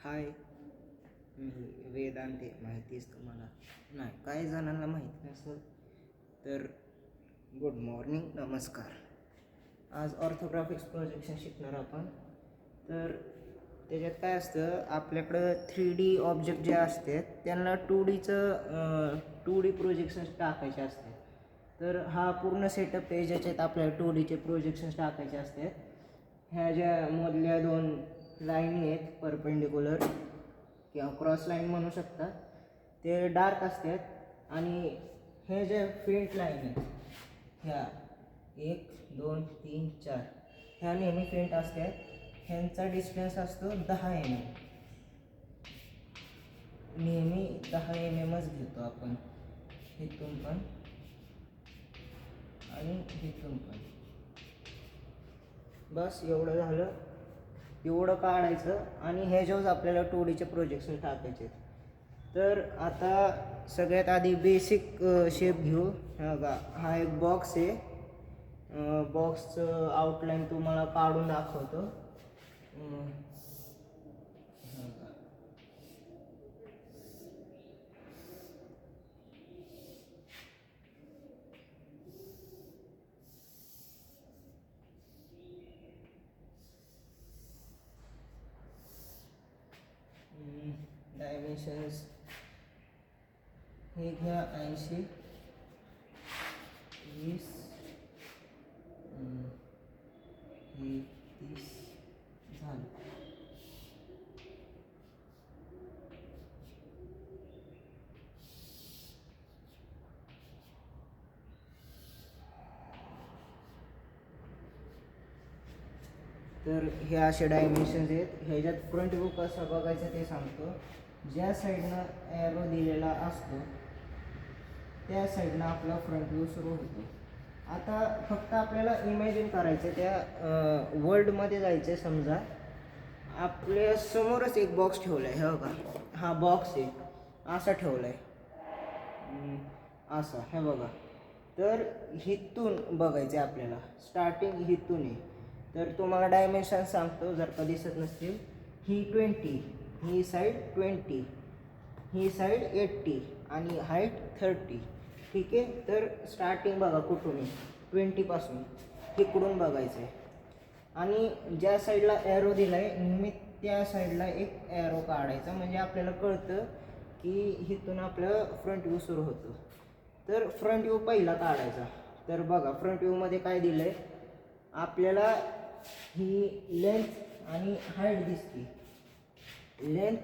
हाय, मी वेदांते. माहितीच तुम्हाला नाही, काही जणांना माहीत नसेल तर गुड मॉर्निंग, नमस्कार. आज ऑर्थोग्राफिक्स प्रोजेक्शन शिकणार आपण. तर त्याच्यात काय असतं, आपल्याकडं 3D ऑब्जेक्ट जे असतात त्यांना 2D प्रोजेक्शन्स टाकायचे असतात. तर हा पूर्ण सेटअप आहे ज्याच्यात आपल्याला 2Dचे प्रोजेक्शन्स टाकायचे असतात. ह्या ज्या मधल्या दोन लाईनी आहेत, परपेंडिक्युलर किंवा क्रॉस लाईन म्हणू शकता, ते डार्क असतात. आणि हे जे फेंट लाईन आहेत, ह्या 1 2 3 4 ह्या नेहमी फेंट असतात. ह्यांचा डिस्टन्स असतो 10 mm. नेहमी 10 mmच घेतो आपण, इथून पण आणि इथून पण. बस एवढं झालं. एवढं काढायचं आणि ह्याच्यावर आपल्याला 2Dचे प्रोजेक्शन टाकायचे. तर आता सगळ्यात आधी बेसिक शेप घेऊ. हा एक बॉक्स आहे. बॉक्सचं आउटलाईन तुम्हाला काढून दाखवतो. डायमेन्शन्स हे घ्या 80, 20, हे 30 झालं. तर हे असे डायमेन्शन्स आहेत. ह्याच्यात फ्रंट व्यू कसा बघायचा ते सांगतो. ज्या साईडनं ॲरो दिलेला असतो त्या साईडनं आपला फ्रंट व्ह्यू सुरू होतो. आता फक्त आपल्याला इमॅजिन करायचं, त्या वर्ल्डमध्ये जायचं. समजा आपल्या समोरच एक बॉक्स ठेवला आहे, हे बघा. हा बॉक्स आहे, असा ठेवला आहे, असा, हे बघा. तर हिथून बघायचं आहे आपल्याला, स्टार्टिंग हिथून आहे. तर तुम्हाला डायमेन्शन सांगतो जर का दिसत नसतील. ही 20, ही साईड 20, ही साईड 80 आणि हाईट 30. ठीक आहे. तर स्टार्टिंग बघा कुठून आहे, 20पासून इकडून बघायचं आहे. आणि ज्या साईडला ॲरो दिला आहे नेहमी त्या साईडला एक ॲरो काढायचा, म्हणजे आपल्याला कळतं की इथून आपलं फ्रंट व्ह्यू सुरू होतो. तर फ्रंट व्ह्यू पहिला काढायचा. तर बघा फ्रंट व्ह्यूमध्ये काय दिलं आहे आपल्याला, ही लेंथ आणि हाईट दिसते, लेंथ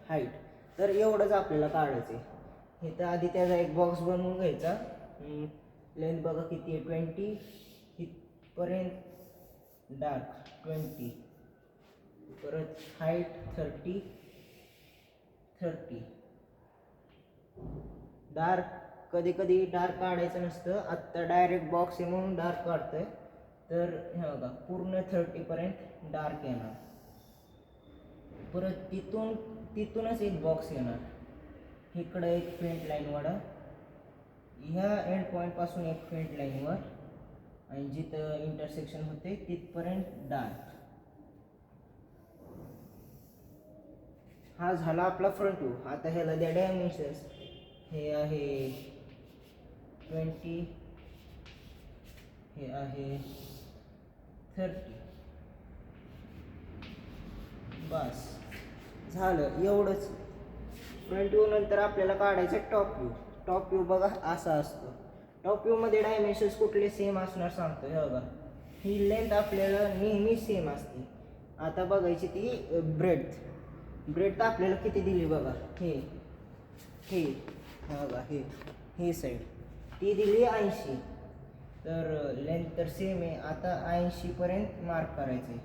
हाईट. तर एवढंच आपल्याला काढायचं आहे. इथं आधी त्याचा एक बॉक्स बनवून घ्यायचा. लेंथ बघा किती आहे, 20. इथपर्यंत डार्क 20, परत हाईट 30. डार्क कधी कधी डार्क काढायचं नसतं, आत्ता डायरेक्ट बॉक्स आहे म्हणून डार्क काढतोय. तर हे बघा पूर्ण 30पर्यंत डार्क येणार. परत तिथूनच एक बॉक्स येणार. इकडं एक फेंट लाईन वाढा, ह्या एंड पॉईंटपासून एक फेंट लाईनवर, आणि जिथं इंटरसेक्शन होते तिथपर्यंत डार्क. हा झाला आपला फ्रंट व्ह्यू. आता ह्याला द्या डायमेन्शन्स. हे आहे 20, हे आहे 30. बस झालं एवढंच. फ्रंट व्ह्यू नंतर आपल्याला काढायचं टॉप व्ह्यू. टॉप व्ह्यू बघा असा असतो. टॉप व्ह्यूमध्ये डायमेन्शन्स कुठले सेम असणार सांगतो. हे बघा, ही लेंथ आपल्याला नेहमी सेम असते. आता बघायची ती ब्रेड आपल्याला किती दिली बघा. हे बघा, हे साईड ती दिली 80. तर लेंथ तर सेम आहे. आता 80पर्यंत मार्क करायचं आहे.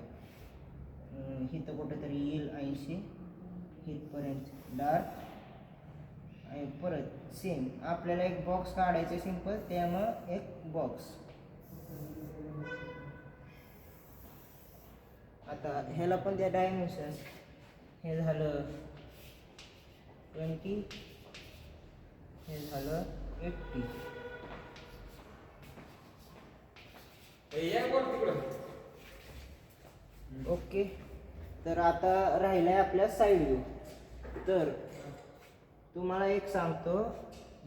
इथं कुठेतरी येईल 80. इथपर्यंत डार्क. आणि परत सेम आपल्याला एक बॉक्स काढायचं सिंपल, त्यामुळं एक बॉक्स. आता ह्याला पण त्या डायमेन्शन्स. हे झालं 20, हे झालं 80. ओके. तर आता राहिलं आहे आपल्या साईड व्ह्यू. तर तुम्हाला एक सांगतो,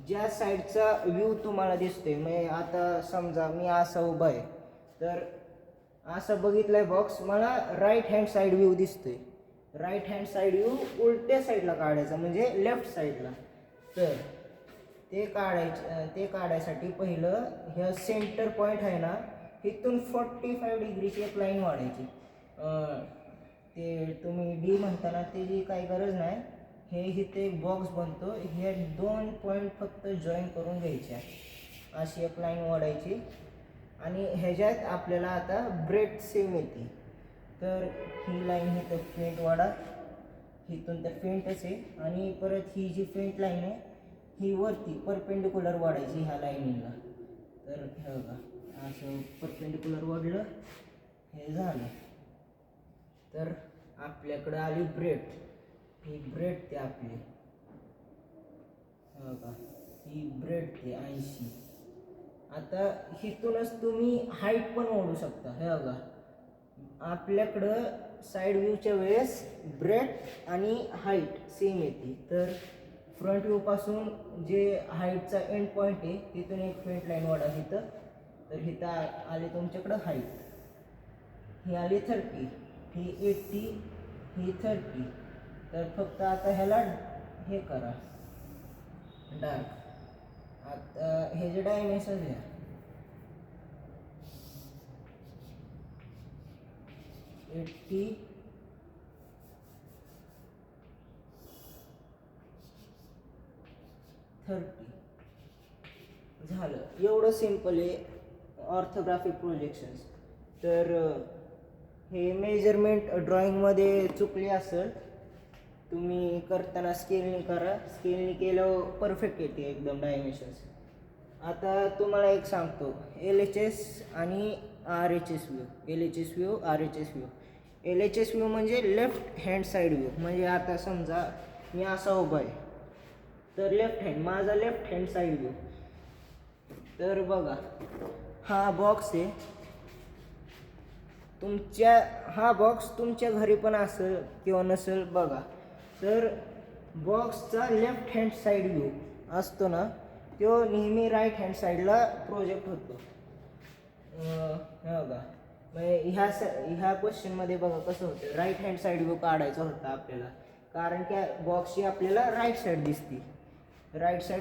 ज्या साईडचा व्ह्यू तुम्हाला दिसतोय, म्हणजे आता समजा मी असं उभा आहे, तर असं बघितलंय बॉक्स, मला राईट हँड साईड व्ह्यू दिसतोय. राईट हँड साईड व्ह्यू उलट्या साईडला काढायचा, म्हणजे लेफ्ट साईडला. तर ते काढायसाठी पहिलं ह्या सेंटर पॉईंट आहे ना, इथून 45 डिग्रीची एक लाईन वाढायची. ते तुम्ही डी म्हणताना त्याची काही गरज नाही. हे इथे एक बॉक्स बनतो, हे 2 पॉईंट फक्त जॉईन करून घ्यायचे. अशी एक लाईन वाढायची आणि ह्याच्यात आपल्याला आता ब्रेड सेम येते. तर ही लाईन इथं फेंट वाढा, इथून तर फेंटच आहे. आणि परत ही जी फेंट लाईन आहे ही वरती परपेंडिक्युलर वाढायची ह्या लाईनीला. तर हे बघा, असं परपेंडिक्युलर वाढलं, हे झालं. तर आपल्याकडं आली ब्रेड. ही ब्रेड ते आपली, बघा ही ब्रेड ते 80. आता इथूनच तुम्ही हाईट पण ओढू शकता. हे बघा, आपल्याकडं साईड व्ह्यूच्या वेळेस ब्रेड आणि हाईट सेम येते. तर फ्रंट व्ह्यूपासून जे हाईटचा एंड पॉईंट आहे तिथून एक फेंट लाईन वाढा इथं. तर इथं आली तुमच्याकडं हाईट, ही आली 30, ही 80, ही 30. तर फक्त आता ह्याला हे करा डार्क. आता हे जे डायमेन्शन घ्या, 80, 30 झालं. एवढं सिम्पल आहे ऑर्थोग्राफिक प्रोजेक्शन्स. तर हे मेजरमेंट ड्रॉइंगमध्ये चुकली असेल, तुम्ही करताना स्केलनी करा. स्केलनी केल्यावर परफेक्ट येते एकदम डायमेन्शन्स. आता तुम्हाला एक सांगतो, LHS आणि RHS view. LHS view, RHS view. LHS view म्हणजे लेफ्ट हँड साईड व्ह्यू. म्हणजे आता समजा मी असा उभा आहे, तर लेफ्ट हँड, माझा लेफ्ट हँड साईड व्ह्यू. तर बघा, हा बॉक्स आहे हा बॉक्स तुमच्या घरी पण असेल किंवा नसेल बघा. तर बॉक्सचा लेफ्ट हँड साईड व्ह्यू असतो ना, तो नेहमी राईट हँड साईडला प्रोजेक्ट होतो. हे बघा, म्हणजे ह्या क्वेश्चनमध्ये बघा कसं होतं, राईट हँड साईड व्ह्यू काढायचा होता आपल्याला, कारण की बॉक्सची आपल्याला राईट साईड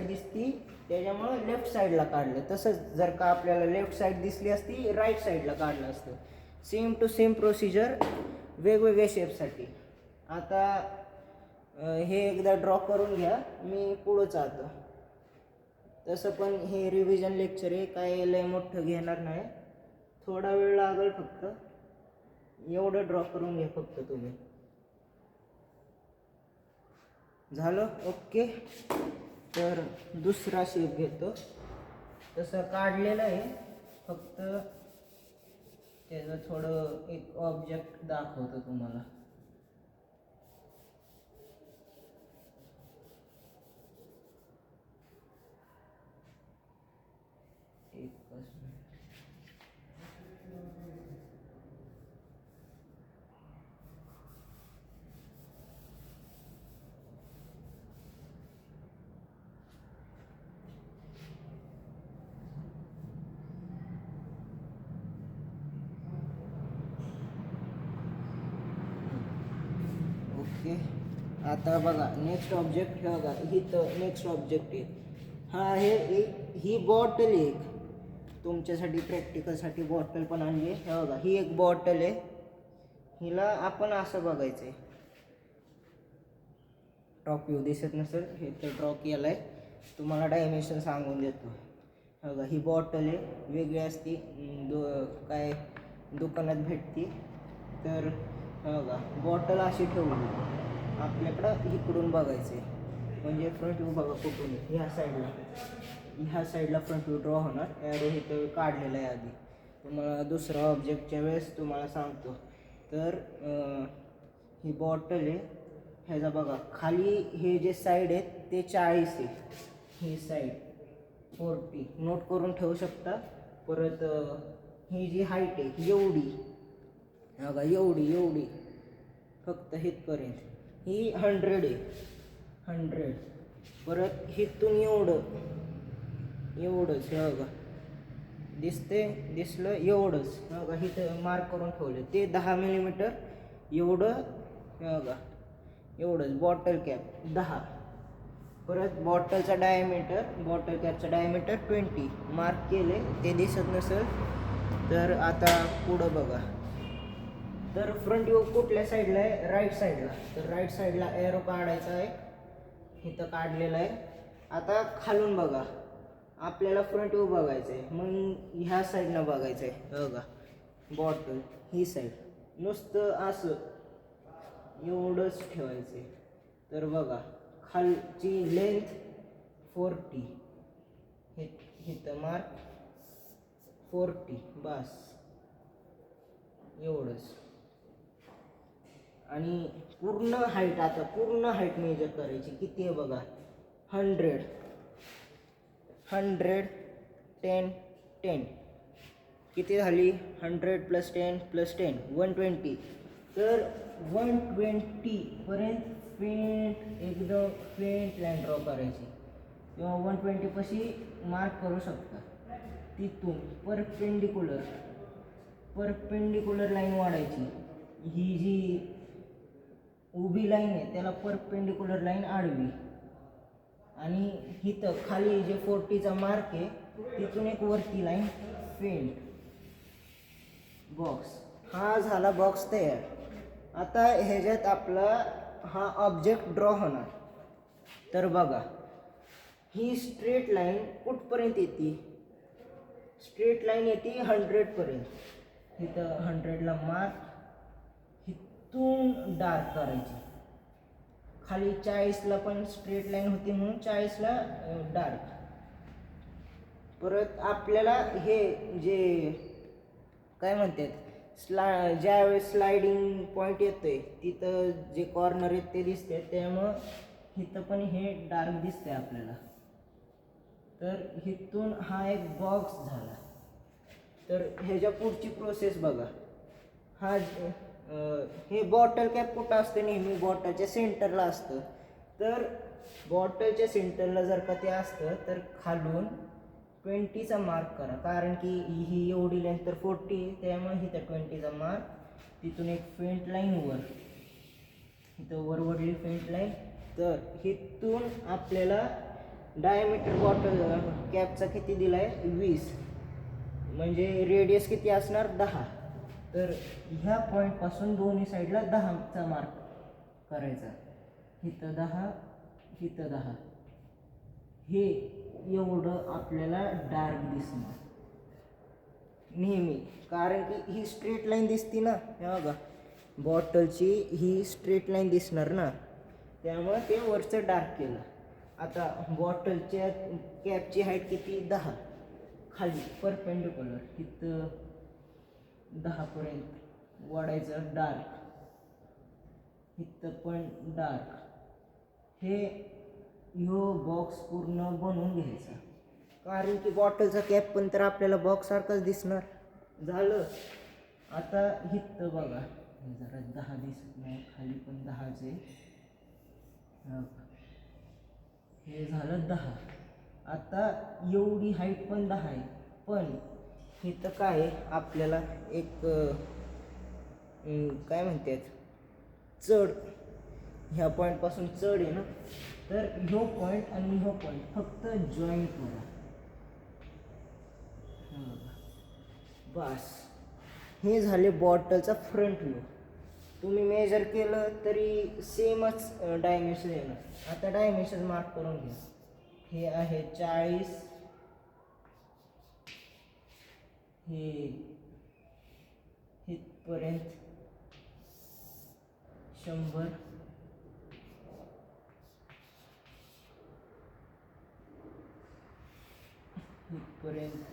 दिसती. त्याच्यामुळं लेफ्ट साईडला काढलं. तसंच जर का आपल्याला लेफ्ट साईड दिसली असती, राईट साईडला काढलं असतं. सेम टू सेम प्रोसिजर वेगवेगळ्या शेपसाठी. आता हे एकदा ड्रॉ करून घ्या, मी पुढं चालतो. तसं पण हे रिव्हिजन लेक्चर आहे, काय लय मोठं घेणार नाही, थोडा वेळ लागेल फक्त. एवढं ड्रॉ करून घ्या फक्त तुम्ही. झालं, ओके. तर दुसरा शेप घेतो, तसं काढलेलं आहे, फक्त त्याचं थोडं एक ऑब्जेक्ट दाखवतो तुम्हाला. ओके. आता बघा नेक्स्ट ऑब्जेक्ट, हे बघा इथं नेक्स्ट ऑब्जेक्ट आहे. हा आहे ही बॉटल आहे एक, तुमच्यासाठी प्रॅक्टिकलसाठी बॉटल पण आणली आहे. हे बघा, ही एक बॉटल आहे, हिला आपण असं बघायचं आहे. टॉप व्ह्यू दिसत नसेल, हे तर ड्रॉ केलं आहे, तुम्हाला डायमेन्शन सांगून देतो. हे बघा, ही बॉटल आहे, वेगळी असती, काय दुकानात भेटती. तर बघा, बॉटल अशी ठेवली, आपल्याकडं इकडून बघायचे, म्हणजे फ्रंट व्ह्यू बघा कुठून, ह्या साईडला फ्रंट व्ह्यू ड्रॉ होणार. ॲरो इथं काढलेलं आहे आधी, तुम्हाला दुसरा ऑब्जेक्टच्या वेळेस तुम्हाला सांगतो. तर ही बॉटल आहे, ह्याचा बघा खाली हे जे साईड आहेत ते 40 आहे, ही साईड 40 नोट करून ठेवू शकता. परत ही जी हाईट आहे एवढी, बघा एवढी फक्त हितपर्यंत, ही 100 आहे. 100. परत इथून एवढंच हे बघा दिसलं एवढंच हे बघा इथं मार्क करून ठेवलं ते 10 मिलीमीटर एवढं हे बघा एवढंच बॉटल कॅप 10. परत बॉटल कॅपचा डायमीटर 20 मार्क केले. ते दिसत नसेल तर आता पुढं बघा. तर फ्रंट व्ह्यू कुठल्या साईडला आहे? राईट साईडला. तर राईट साईडला एरो काढायचा आहे, इथं काढलेला आहे. आता खालून बघा, आपल्याला फ्रंट व्ह्यू बघायचं आहे, मग ह्या साईडनं बघायचं आहे बघा. बॉटल ही साईड नुसतं असं एवढंच ठेवायचं आहे. तर बघा खालची लेंथ 40, इथं मार्क 40 बस एवढंच. आणि पूर्ण हाईट मेजर करायची. किती आहे बघा 100 10 10 किती झाली? 100 + 10 + 10 120. तर 120 पर्यंत एकदम फेंट लाईन ड्रॉ करायची किंवा 120 पाशी मार्क करू शकता. तिथून परपेंडिक्युलर लाईन वाढायची. ही जी उभी लाईन आहे त्याला परपेंडिक्युलर लाईन आडवी. आणि इथं खाली जे 40चा मार्क आहे तिथून एक वरती लाईन फेंट बॉक्स. हा झाला बॉक्स तयार. आता ह्याच्यात आपला हा ऑब्जेक्ट ड्रॉ होणार. तर बघा ही स्ट्रेट लाईन कुठपर्यंत येते? स्ट्रेट लाईन येते 100 पर्यंत. इथं 100ला मार्क, इथून डार्क करायची. खाली 40ला पण स्ट्रेट लाईन होती म्हणून 40ला डार्क. परत आपल्याला हे जे काय म्हणतात ज्यावेळेस स्लायडिंग पॉईंट येतोय तिथं जे कॉर्नर आहेत ते दिसते, त्यामुळं इथं पण हे डार्क दिसते आपल्याला. तर इथून हा एक बॉक्स झाला. तर ह्याच्या पुढची प्रोसेस बघा. हे बॉटल कॅप कुठं असतं? नेहमी बॉटलच्या सेंटरला असतं. तर बॉटलच्या सेंटरला जर का ते असतं तर खालून 20चा मार्क करा, कारण की ही एवढी लेंथ तर 40, त्यामुळे इथं 20चा मार्क. तिथून एक फेंट लाईन इथं वरवडली फेंट लाईन. तर इथून आपल्याला डायमीटर बॉटल कॅपचा किती दिला आहे? 20. म्हणजे रेडियस किती असणार? 10. तर ह्या पॉईंटपासून दोन्ही साईडला 10चा मार्क करायचा. इथं 10, इथं 10. हे एवढं आपल्याला डार्क दिसणार नेहमी, कारण की ही स्ट्रेट लाईन दिसती ना. हे बघा बॉटलची ही स्ट्रेट लाईन दिसणार ना, त्यामुळे ते वरचं डार्क केलं. आता बॉटलच्या कॅपची हाईट किती? 10. खाली परपेंडिक्युलर इथं 10 पर्यंत वाढायचं डार्क. इथं पण डार्क. ह्यो बॉक्स पूर्ण बनवून घ्यायचा, कारण की बॉटलचा कॅप पण तर आपल्याला बॉक्स सारखाच दिसणार. झालं. आता इथं बघा जरा 10 दिसत नाही, खाली पण 10चे. हे झालं 10. आता एवढी हाईट पण 10 आहे, पण इथं काय आपल्याला एक काय म्हणतात चढ, ह्या पॉईंटपासून चढ आहे ना. तर ह्यो पॉईंट आणि ह्यो पॉईंट फक्त जॉईंट करा बस. हे झाले बॉटलचा फ्रंट व्ह्यू. तुम्ही मेजर केलं तरी सेमच डायमेन्शन येणार. आता डायमेन्शन मार्क करून घ्या. हे आहे 40, हे इथपर्यंत 100, इथपर्यंत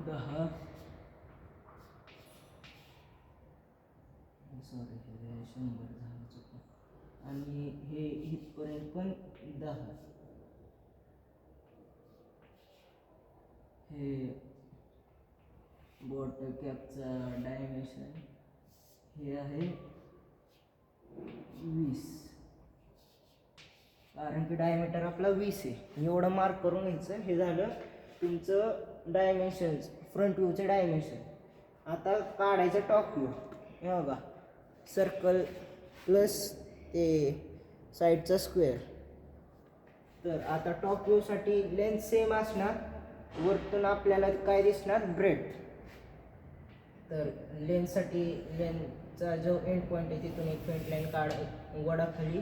10, सॉरी 100 झालं चुकलं. आणि हे इथपर्यंत पण 10. हे बॉटल कॅपचा डायमेन्शन हे आहे 20. कारण की डायमीटर आपला 20 आहे. एवढं मार्क करून घ्यायचं. हे झालं तुमचं डायमेन्शन्स, फ्रंट व्ह्यूचे डायमेन्शन. आता काढायचं टॉप व्ह्यू. हे बघा, सर्कल प्लस ते साईडचा स्क्वेअर. तर आता टॉप व्ह्यूसाठी लेंथ सेम असणार. वरतून आपल्याला काय दिसणार, ब्रेड. तर लेन्ससाठी लेन्सचा जो एंड पॉईंट आहे तिथून एक फेंट लाईन वडा खाली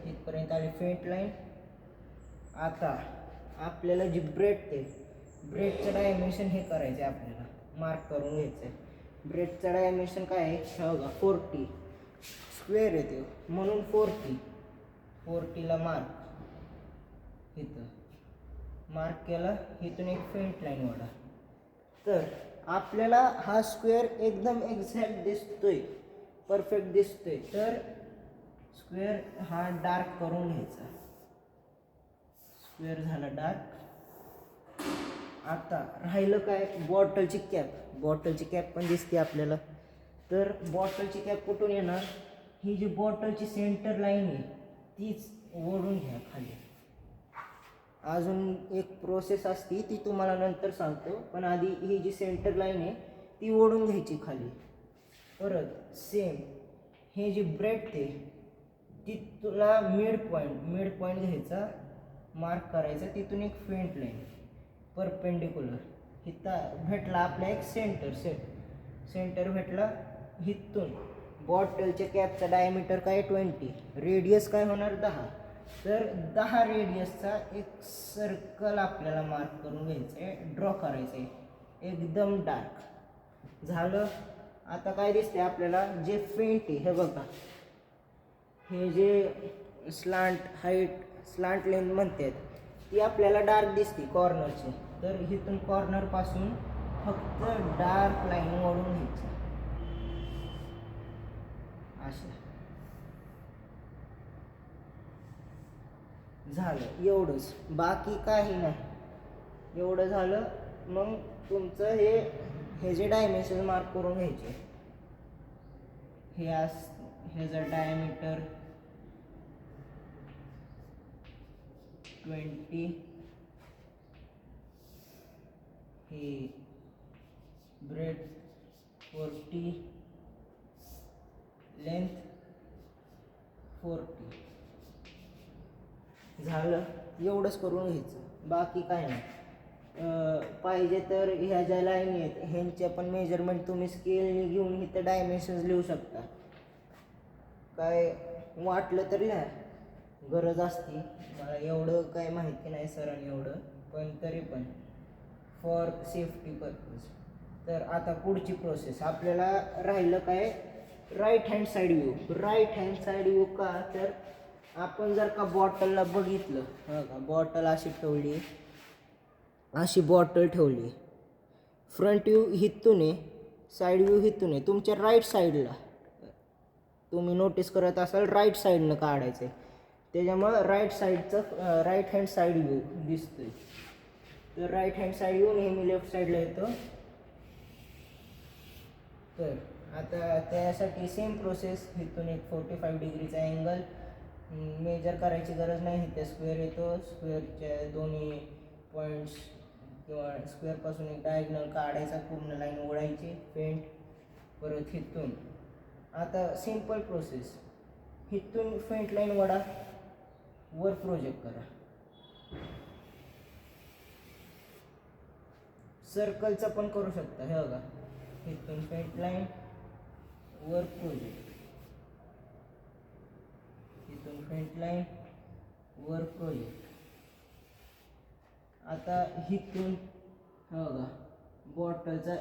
तिथपर्यंत आली फेंट लाईन. आता आपल्याला जी ब्रेड ते ब्रेडचं डायमेन्शन हे करायचं आहे, आपल्याला मार्क करून घ्यायचं आहे. ब्रेडचं डायमेन्शन काय आहे, बघा 40 स्क्वेअर येते म्हणून 40ला मार्क. इथं मार्क केला, इथून एक फेंट लाईन वडा. तर आपल्याला हा स्क्वेअर एकदम एक्झॅक्ट दिसतोय, परफेक्ट दिसतोय. तर स्क्वेअर हा डार्क करून घ्यायचा. स्क्वेअर झाला डार्क. आता राहिलं काय, बॉटलची कॅप. बॉटलची कॅप पण दिसते आपल्याला. तर बॉटलची कॅप कुठून येणार, ही जी बॉटलची सेंटर लाईन आहे तीच ओढून घ्या खाली. अजून एक प्रोसेस असती ती तुम्हाला नंतर सांगतो, पण आधी ही जी सेंटर लाईन आहे ती ओढून घ्यायची खाली. परत सेम हे जी ब्रेड ते ती तुला मिड पॉईंट घ्यायचा, मार्क करायचा. तिथून एक फेंट लाईन परपेंडिक्युलर. इथं भेटला आपला एक सेंटर भेटला. इथून बॉटलच्या कॅपचा डायमीटर काय 20, रेडियस काय होणार 10. तर 10 रेडियसचा एक सर्कल आपल्याला मार्क करून घ्यायचं आहे, ड्रॉ करायचं आहे एकदम डार्क. झालं. आता काय दिसते आपल्याला, जे फेंट आहे हे बघा, हे जे स्लांट लेंथ म्हणतात ती आपल्याला डार्क दिसते कॉर्नरची. तर इथून कॉर्नरपासून फक्त डार्क लाईन ओढून घ्यायची अशा. झालं एवढंच, बाकी काही नाही. एवढं झालं. मग तुमचं हे जे डायमेन्शन मार्क करून घ्यायचे. हे जर डायमीटर 20, हे ब्रेड 40, लेंथ 40. झालं एवढंच करून घ्यायचं, बाकी काय नाही. पाहिजे तर ह्या ज्या लाईन आहेत ह्यांच्या पण मेजरमेंट तुम्ही स्केलने घेऊन इथं डायमेन्शन्स लिहू शकता. काय वाटलं तर लिहा, गरज असती. मला एवढं काय माहिती नाही सरांनी एवढं, पण तरी पण फॉर सेफ्टी पर्पज. तर आता पुढची प्रोसेस आपल्याला राहिलं काय, right hand side view. Right hand side view का, तर आपण जर का बॉटलला बघितलं, बघा बॉटल अशी ठेवली, अशी बॉटल ठेवली. फ्रंट व्ह्यू हिथून आहे, साईड व्ह्यू हिथून आहे. तुमच्या राईट साईडला तुम्ही नोटीस करत असाल राईट साईडनं काढायचं आहे, त्याच्यामुळं राईट हँड साईड व्ह्यू दिसतोय. तर राईट हँड साईड व्ह्यू नेहमी लेफ्ट साईडला येतो. तर आता त्यासाठी सेम प्रोसेस. इथून एक 45 डिग्रीचा अँगल मेजर करायची गरज नाही. इथे स्क्वेअर येतो, स्क्वेअरच्या दोन्ही पॉईंट्स किंवा स्क्वेअरपासून एक डायगनल काढायचा, पूर्ण लाईन ओढायची पेंट. परत इथून आता सिंपल प्रोसेस, इथून फेंट लाईन वडा, वर प्रोजेक्ट करा. सर्कलचा पण करू शकता. हे बघा, इथून फेंट लाईन वर प्रोजेक्ट, इथून फेंट लाईन वर प्रोजेक्ट. आता इथून हे बघा, बॉटलचा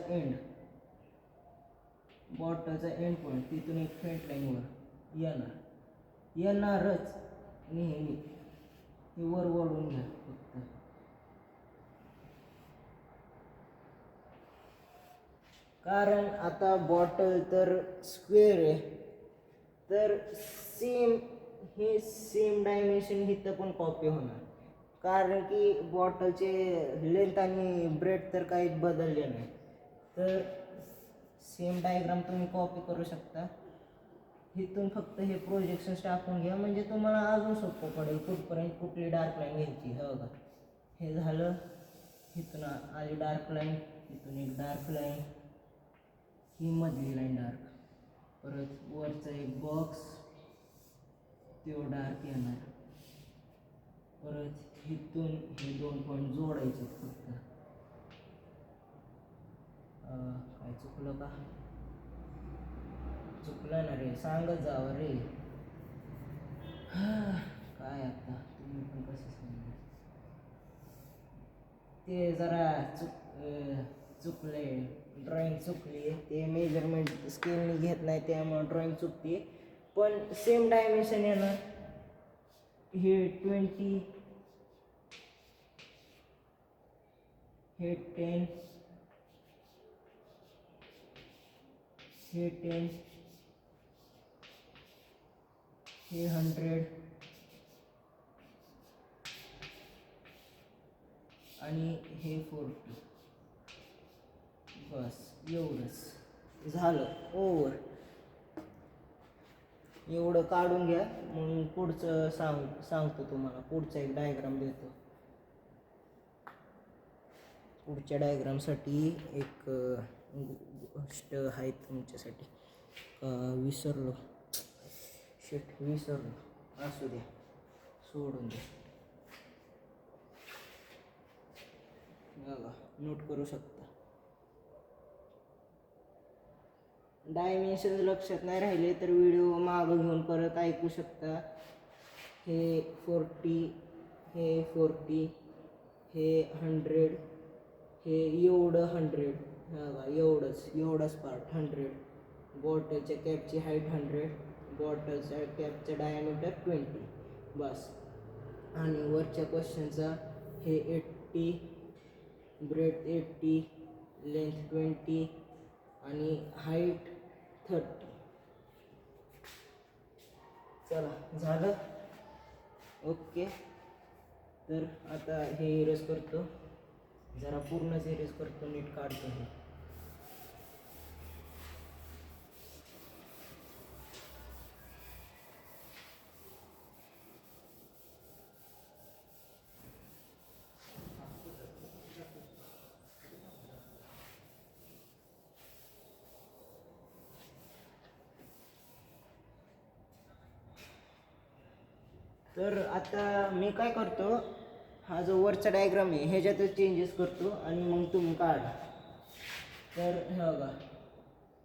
एंड पॉईंट, तिथून एक फेंट लाईन वर येणारच नेहमी. हे वर ओढून घ्या फक्त. कारण आता बॉटल तर स्क्वेअर आहे, तर सेम डायमेन्शन इथं पण कॉपी होणार. कारण की बॉटलचे लेंथ आणि ब्रेड तर काही बदलले नाही. तर सेम डायग्राम तुम्ही कॉपी करू शकता. इथून फक्त हे प्रोजेक्शन्स टाकून घ्या म्हणजे तुम्हाला अजून सोपं पडेल कुठपर्यंत कुठली डार्क लाईन घ्यायची. हो का, हे झालं. इथून आली डार्क लाईन, इथून एक डार्क लाईन, ही मधली लाईन डार्क, परत वरचा एक बॉक्स तो डार्क येणार, परत इथून हे 2 पॉईंट जोडायचे फक्त. काय चुकलं का? चुकलं ना रे, सांगत जावं रे. काय आता तुम्ही पण कसं सांगा, ते जरा चुकले, ड्रॉइंग चुकली. ते मेजरमेंट स्केलने घेत नाही त्यामुळे ड्रॉइंग चुकते. पण सेम डायमेन्शन येणार. हे 20, हे 10, हे 10, हे 100 आणि हे 40. बस एवढंच झालं, ओव्हर. एवढं काढून घ्या. मग पुढचं सांगतो तुम्हाला. पुढचा एक डायग्राम देतो. पुढच्या डायग्रामसाठी एक गोष्ट आहे तुमच्यासाठी. विसरलो, असू द्या, सोडून द्या. बघा, नोट करू शकता. डायमेन्शन लक्षात नाही राहिले तर व्हिडिओ मागं घेऊन परत ऐकू शकता. हे 40, हे 40, हे 100, हे एवढं 100. बघा, एवढंच पार्ट 100. बॉटलच्या कॅपची हाईट 100, बॉटलच्या कॅपचं डायमीटर 20. बस. आणि वरच्या क्वेश्चनचा हे 80, ब्रेथ 80, लेंथ 20 आणि हाईट 30. चला, झालं. ओके. तर आता हे इरेज करतो, जरा पूर्णच इरेज करतो, नीट काढतो हे. तर आता मी काय करतो, हा जो वरचा डायग्राम आहे ह्याच्यातच चेंजेस करतो आणि मग तुम्ही काढा. तर हे बघा,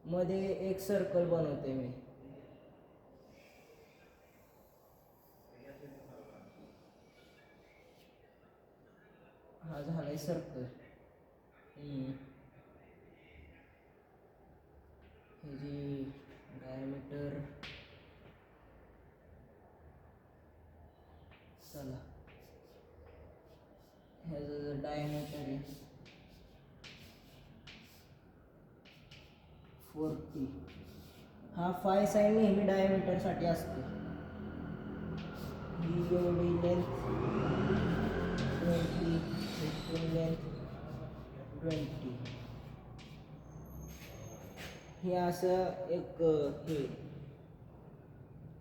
मध्ये एक सर्कल बनवते मी. हा झालाय सर्कल. ह्याची डायमीटर, चला, ह्याचं डायमीटर आहे 40. हा 5 साईन नेहमी डायमीटरसाठी असतो. ही एवढी लेंथ 20, इथून लेंथ 20. हे असं एक हे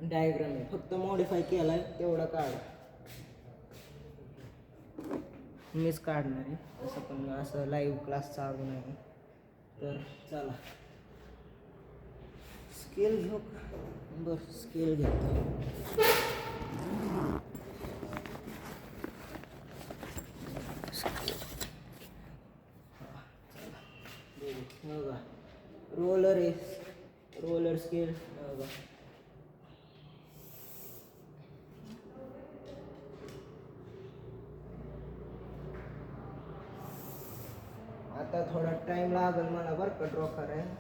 डायग्राम आहे, फक्त मॉडिफाय केला आहे तेवढा काढा. मीच काढणार आहे तसं, पण असं लाईव्ह क्लास चालू नाही. तर चला, स्केल घेऊ. बरं, स्केल घेतो. बघा, रोलर आहे, रोलर स्केल. बघा, आता थोडा टाइम लागेल मला बरं का ड्रॉ करायला.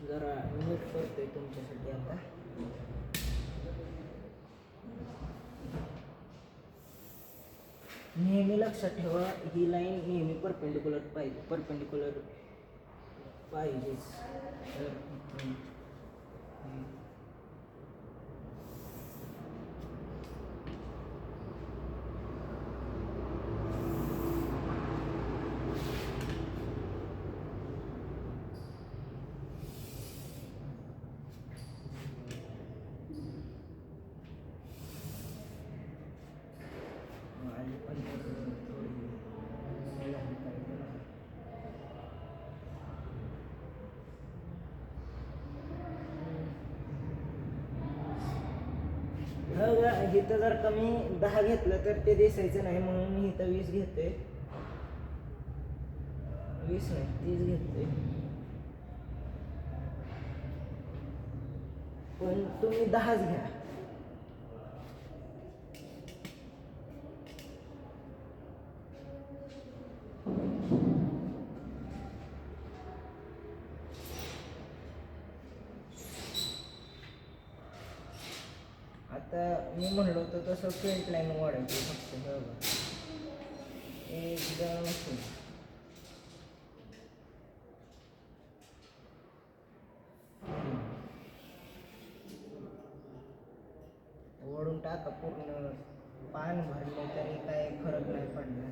जरा नीट करतोय तुमच्यासाठी आता. नेहमी लक्षात ठेवा, ही लाईन नेहमी परपेंडिक्युलर पाहिजेच. इथं जर कमी 10 घेतलं तर ते दिसायचं नाही, म्हणून मी इथं 20 घेतोय. 20 नाही 30 घेतोय. पण तुम्ही 10च घ्या. आता मी म्हणलो होतो तसं फ्रंट लाईन वाढायची फक्त बरोबर एकदम ओढून टाका पूर्ण. पान भरले तरी काय फरक नाही पडला.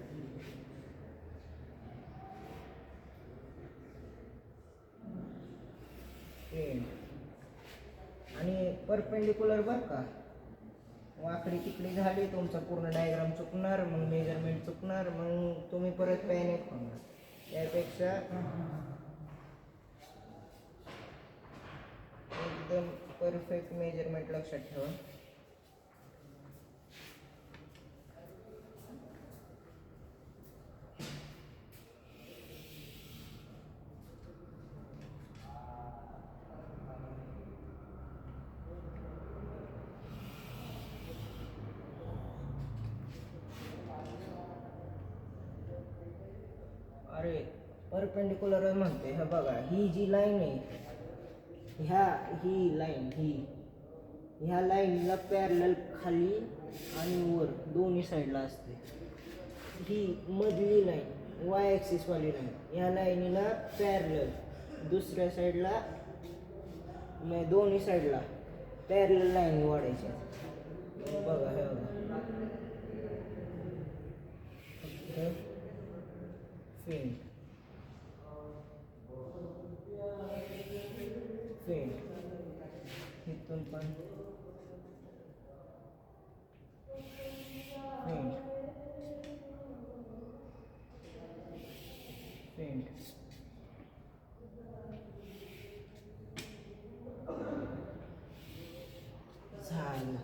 आणि परपेंडिक्युलर बरं का, वाकडी तिकडी झाली तुमचा पूर्ण डायग्राम चुकणार, मग मेजरमेंट चुकणार, मग तुम्ही परत पॅनिक होणार. त्यापेक्षा एकदम परफेक्ट मेजरमेंट लक्षात ठेवा. अरे परपेंडिक्युलर म्हणते, हे बघा ही जी लाईन आहे, ह्या लाईनला पॅरलल खाली आणि वर दोन्ही साईडला असते. ही मधली लाईन वाय ॲक्सिस वाली लाईन, ह्या लाईनीला पॅरलल दुसऱ्या साईडला दोन्ही साईडला पॅरलल लाईन वाढायच्या. बघा हे बघा फेंट इथून पण फेंट झालं.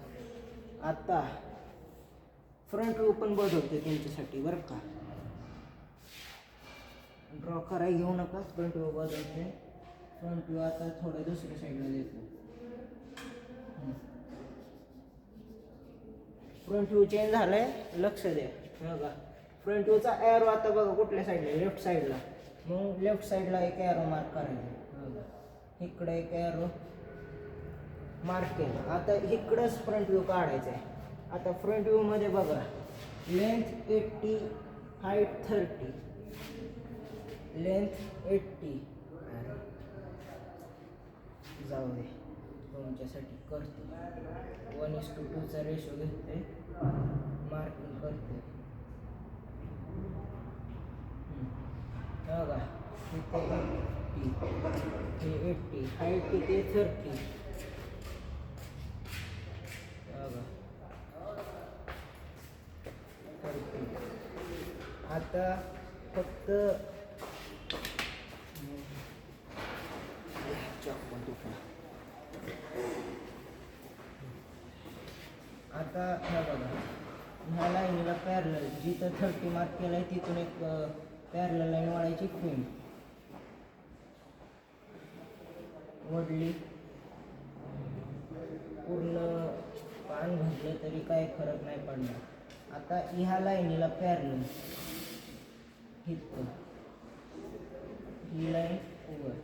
आता फ्रंट व्यू पण बदलते तुमच्यासाठी बरं का. ड्रॉ कराय घेऊ नका, फ्रंट व्यू बदलते. फ्रंट व्यू आता थोडं दुसऱ्या साईडला देतो. फ्रंट व्यू चेंज झालाय, लक्ष द्या. बघा फ्रंट व्ह्यूचा ॲरो आता बघा कुठल्या साईडला, लेफ्ट साईडला. मग लेफ्ट साईडला एक ॲरो मार्क करायचा. बघा इकडे एक ॲरो मार्क केला. आता इकडंच फ्रंट व्यू काढायचा आहे. आता फ्रंट व्यू मध्ये बघा लेंथ 80, हाईट 30, लेंथ 80. जाऊ दे तुमच्यासाठी करतो. 1:2 रेशो घेते, मार्किंग करते. बघा इथे 80, हाईट किती 30. बघा 30. आता फक्त आता ह्या बघा ह्या लाईनीला पॅरलल जिथं 30 मार्क केलं आहे तिथून एक पॅरलल लाईन वाढायची. फेंट वडली, पूर्ण पान भरलं तरी काही फरक नाही पडणार. आता ह्या लाईनीला पॅरलल इथं ही लाईन वर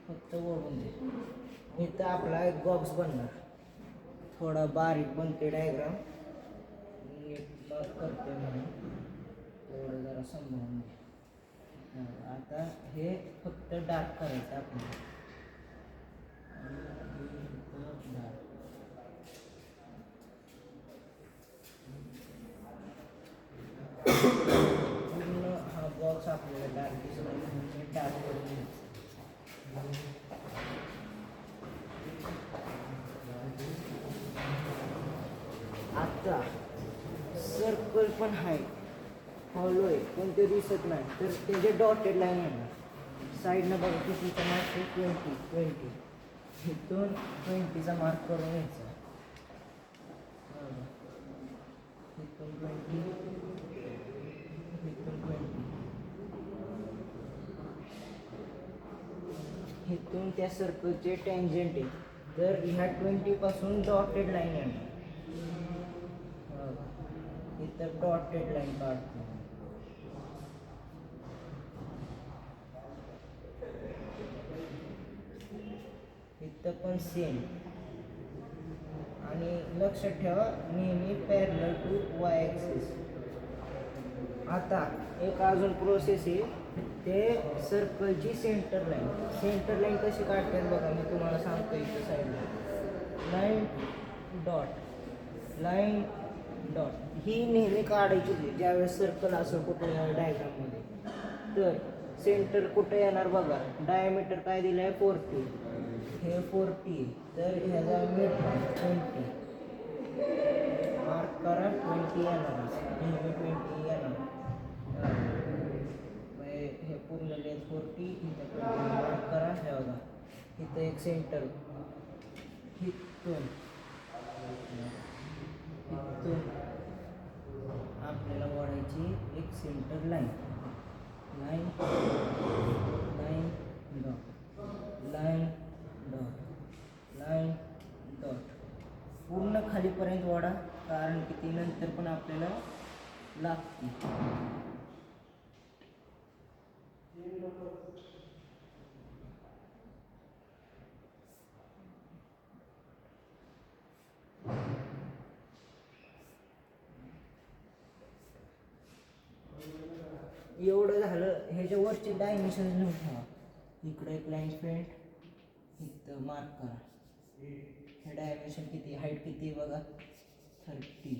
फक्त ओढून दे. इथं आपला एक बॉक्स बनणार, थोडा बारीक बनते डायग्राम, करते म्हणून थोडं जरा समजावून घे. आता हे फक्त डार्क करायचं आपल्याला. पूर्ण हा बॉक्स आपल्याला डार्क दिसला, डार्क करून घ्यायचं. आता सर्कल पण आहे, हॉलो आहे, पण ते दिसत नाही, तर त्याचे डॉटेड लाईन येणार. साईडनं बघा कितीचं मार्क 20. इथून 20चा मार्क करून घ्यायचा. इथून 20, इथून 20, इथून त्या सर्कलचे टँजंट आहे. तर ह्या 20 पासून डॉटेड लाईन येणार. इथं डॉटेड लाईन काढतो. इथं पण सेम. आणि लक्षात ठेवा नेहमी पॅरलल टू वाय ॲक्सिस. आता एक अजून प्रोसेस आहे, ते सर्कलची सेंटर लाईन कशी काढतात बघा, मी तुम्हाला सांगतो. इथं साईडला लाईन डॉट ही नेहमी काढायची होती ज्यावेळेस सर्कल असं कुठं डायग्राममध्ये. तर सेंटर कुठं येणार बघा, डायमीटर काय दिलं आहे 40, हे 40. तर ह्याचा मिड 20 मार्क करा. 20 येणार, नेहमी 20 येणार. हे पूर्ण लेन्थ 40, इथं 20 मार्क करा. हे बघा इथं एक सेंटर, इथून आपल्याला ओढायची एक सेंटर लाईन डॉट पूर्ण खालीपर्यंत ओढा, कारण की ती नंतर पण आपल्याला लागते. एवढं झालं. ह्याच्या वरचे डायमेन्शन लिहून ठेवा. इकडे एक लाईन फ्रेंड, इथं मार्क करा. हे डायमेन्शन किती, हाईट किती बघा, 30.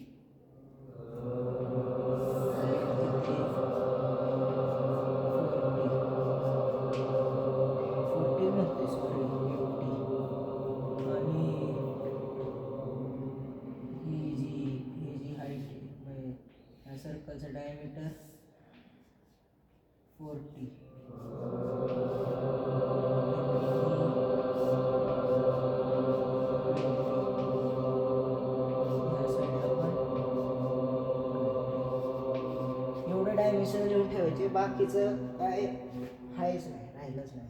म्हणते सॉरी 50. आणि ही जी हाईट या सर्कलचं डायमीटर 40. एवढं डायमेन्शन लिहून ठेवायचे, बाकीचं काय हायच नाही, राहिलंच नाही.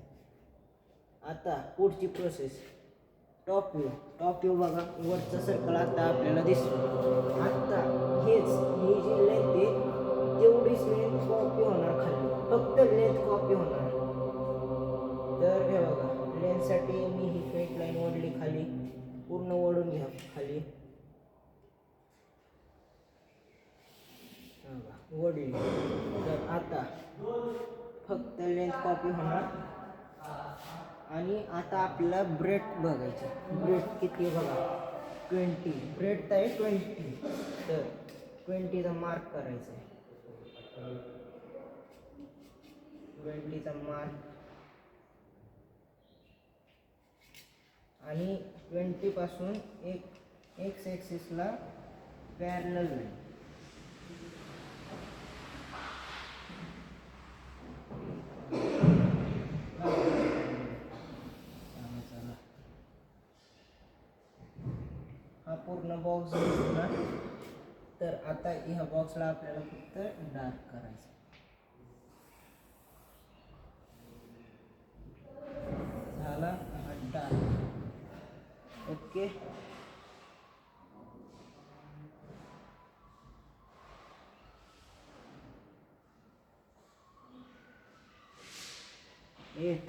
आता पुढची प्रोसेस, टॉप व्ह्यू बघा. वरचं सर्कल आता आपल्याला दिसतं. आता ही जी लेंथ आहे तेवढीच लेंथ कॉपी होणार खाली, फक्त लेंथ कॉपी होणार. तर हे बघा, लेंथसाठी मी ही स्ट्रेट लाईन ओढली खाली, पूर्ण ओढून घ्या खाली. ओढली. तर आता फक्त लेंथ कॉपी होणार. आणि आता आपल्याला ब्रेथ बघायचं. ब्रेथ किती बघा, 20. ब्रेथ आहे 20, तर 20चा मार्क करायचा आहे. 20चा मार्क. आणि 20 पासून एक एक्स ॲक्सिसला पॅरलल लाईन. हा पूर्ण बॉक्स दिसणार. तर आता ह्या बॉक्सला आपल्याला फक्त डार्क करायचं. झाला हा डार्क. ओके.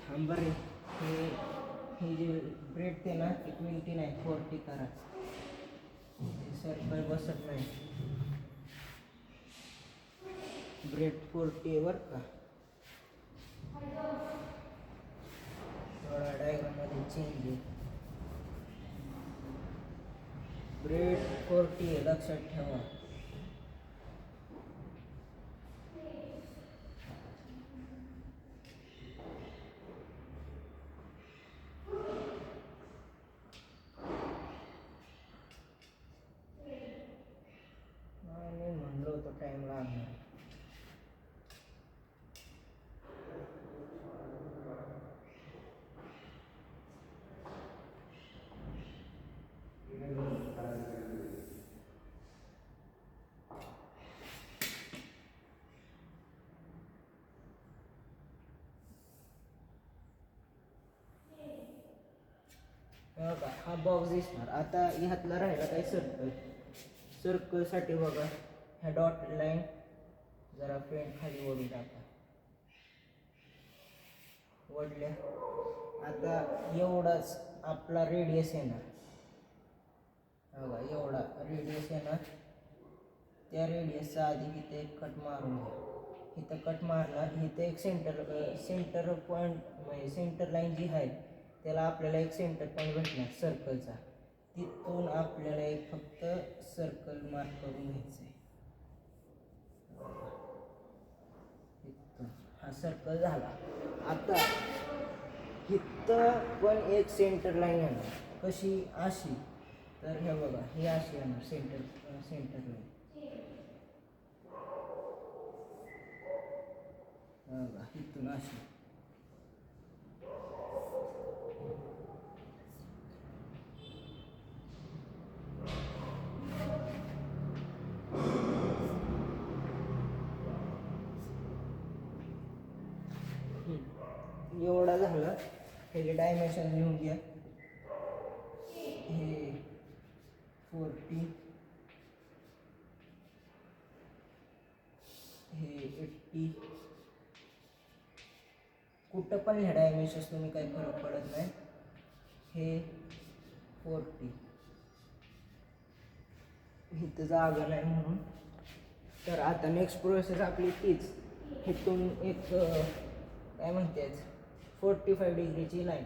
थांबा रे, हे जे ब्रेड ते ना 20 नाही 40 करा. सर्कल बसत नाही. ब्रेड 40 वर का थोडा डायग्राममध्ये चेंज आहे. ब्रेड 40 लक्षात ठेवा. म्हणलो होतो टाइम लागणार. हा बॉक्स दिसणार. आता ह्यातला राहिला काय सर्कलसाठी बघा ह्या डॉट लाईन जरा पेन खाली ओढून टाका. ओढल्या. आता एवढाच आपला रेडियस येणार. बघा एवढा रेडियस येणार. त्या रेडियसचा आधी इथे एक कट मारून घ्या. इथं कट मारला. इथं एक सेंटर पॉईंट म्हणजे सेंटर लाईन जी आहे त्याला आपल्याला एक सेंटर पॉईंट भेटणार सर्कलचा. तिथून आपल्याला एक फक्त सर्कल मार्क करून घ्यायचं आहे. हा सर्कल झाला. आता इथं पण एक सेंटर लाईन येणार. कशी? अशी. तर हे बघा हे अशी येणार सेंटर लाईन. बघा इथून अशी. एवढा झाला. ह्याचे डायमेन्शन लिहून घ्या. हे 40, हे 80. कुठं पण ह्या डायमेन्शन्स तुम्ही काही फरक पडत नाही. हे 40. इथं जागा नाही म्हणून. तर आता नेक्स्ट प्रोसेस आपली तीच. इथून एक काय म्हणतात 45 डिग्रीची लाईन.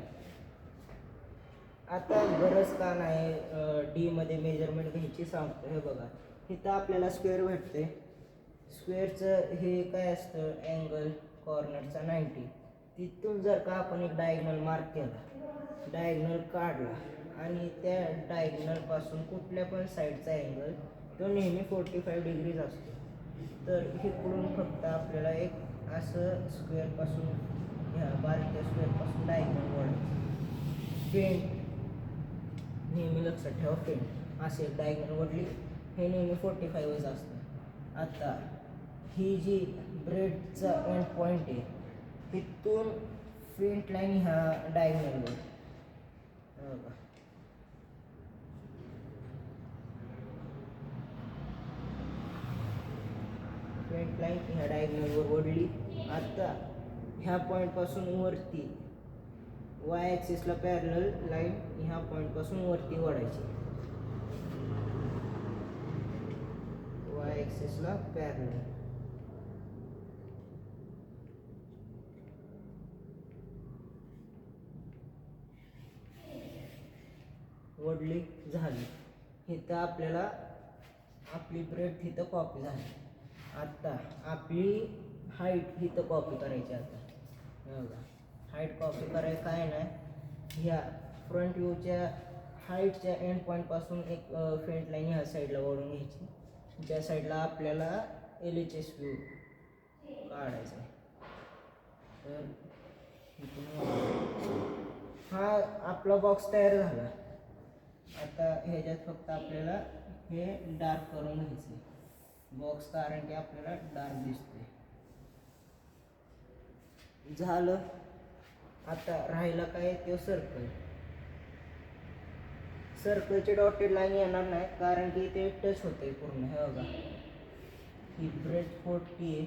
आता गरज का नाही डीमध्ये मेजरमेंट घ्यायची सांगतो. हे बघा इथं आपल्याला स्क्वेअर भेटते. स्क्वेअरचं हे काय असतं अँगल कॉर्नरचा 90. तिथून जर का आपण एक डायगनल मार्क केला, डायगनल काढला आणि त्या डायगनलपासून कुठल्या पण साईडचा अँगल तो नेहमी 45 डिग्रीज असतो. तर इकडून फक्त आपल्याला एक असं स्क्वेअरपासून ह्या बारीक स्क्वेअरपासून डायगनल ओढायचं. पेंट नेहमी लक्षात ठेवा. पेंट असे डायगनल ओढली हे नेहमी 45च असतं. आता ही जी ब्रेडचा एंड पॉईंट आहे तिथून फेंट लाईन ह्या डायगनलवर बघा फेंट लाईन ह्या डायगनलवर ओढली. आता ह्या पॉईंटपासून वरती वाय ॲक्सिसला पॅरलल लाईन ह्या पॉईंटपासून वरती ओढायची. वाय ॲक्सिसला पॅरलल ओढली. झाली. इथं आपल्याला आपली ब्रेड तिथं कॉपी झाली. आता आपली हाईट इथं कॉपी करायची. आता बघा हाईट कॉपी करायचं काय नाही. ह्या फ्रंट व्ह्यूच्या हाईटच्या एंड पॉईंटपासून एक फेंट लाईन ह्या साईडला ओढून घ्यायची. ज्या साईडला आपल्याला LHS व्ह्यू काढायचा आहे. तर हा आपला बॉक्स तयार झाला. आता ह्याच्यात फक्त आपल्याला हे डार्क करून घ्यायचं बॉक्स, कारण की आपल्याला डार्क दिसतोय. झालं. आता राहिला काय तो सर्कल. सर्कलचे डॉटेड लाईन येणार नाही कारण की ते टच होते पूर्ण. हे बघा ही ब्रेड 40 आहे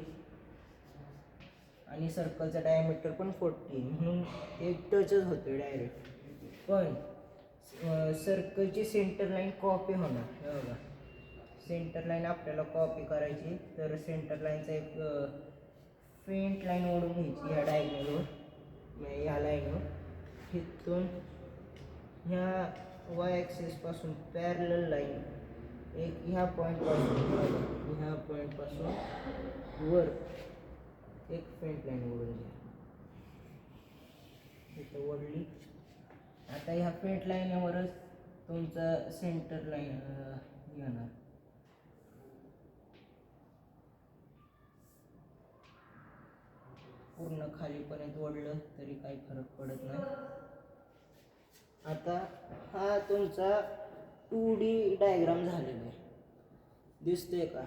आणि सर्कलचा डायमीटर पण 40 आहे म्हणून ते टचच होते डायरेक्ट. पण सर्कलची सेंटर लाईन कॉपी होणार. हे बघा सेंटर लाईन आपल्याला कॉपी करायची. तर सेंटर लाईनचा एक फेंट लाईन ओढून घ्यायची ह्या डायगनलवर, ह्या लाईनवर. तिथून ह्या वाय ॲक्सिसपासून पॅरलल लाईन एक ह्या पॉईंटपासून वर एक फेंट लाईन ओढून घ्या. इथं ओढली. आता ह्या फेंट लाईनवरच तुमचं सेंटर लाईन येणार. पूर्ण खालीपर्यंत ओढलं तरी काही फरक पडत नाही. आता हा तुमचा 2D डायग्राम झालेला आहे. दिसतोय का?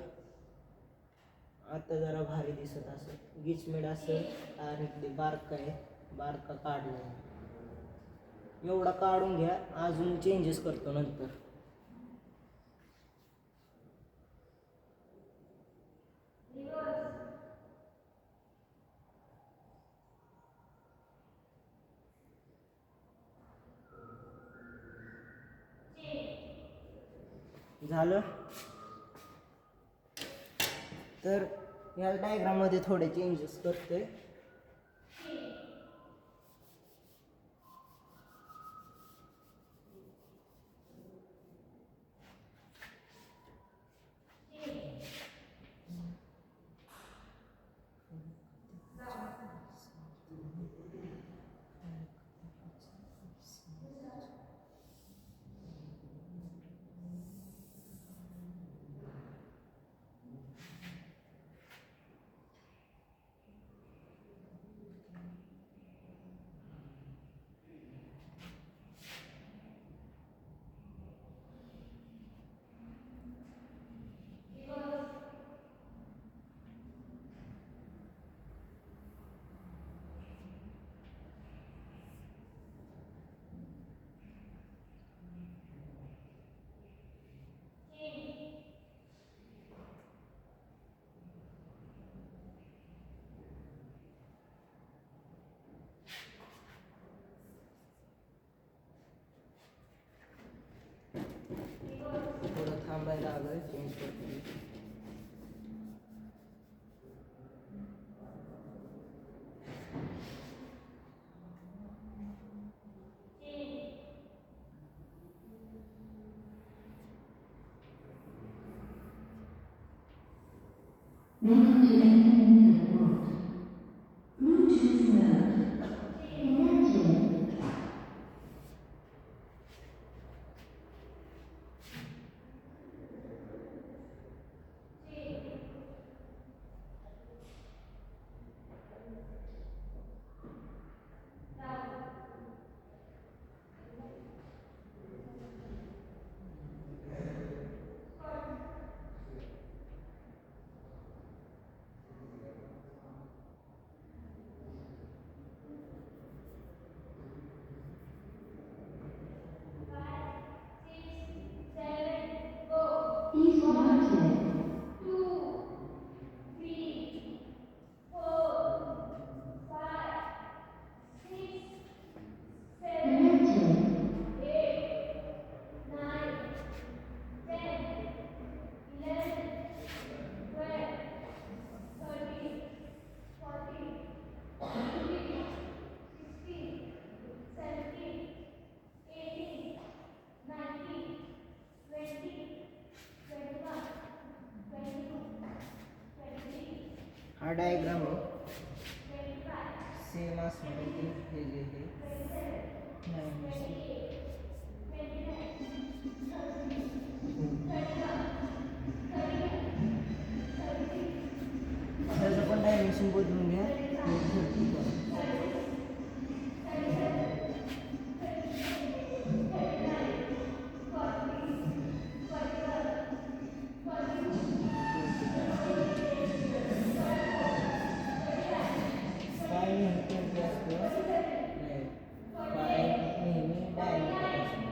आता जरा भारी दिसत असेल, गिचमीड असेल कारण ते बारका आहे, बारका काढला. एवढा काढून घ्या, अजून चेंजेस करतो नंतर. झालं. तर या डायग्राममध्ये थोडे चेंजेस करतोय. थोडं थांबायला आलोय, चेंज करतो. Welcome to Internet World. Bluetooth mode. Connected. Please connected. Connected. हा डायग्राम सेम असणार आहे. हे जे हे त्याचं पण डायमेन्शन बदलून घ्या. काय नेहमी असतं, काय नेहमी डायमीटर असतं.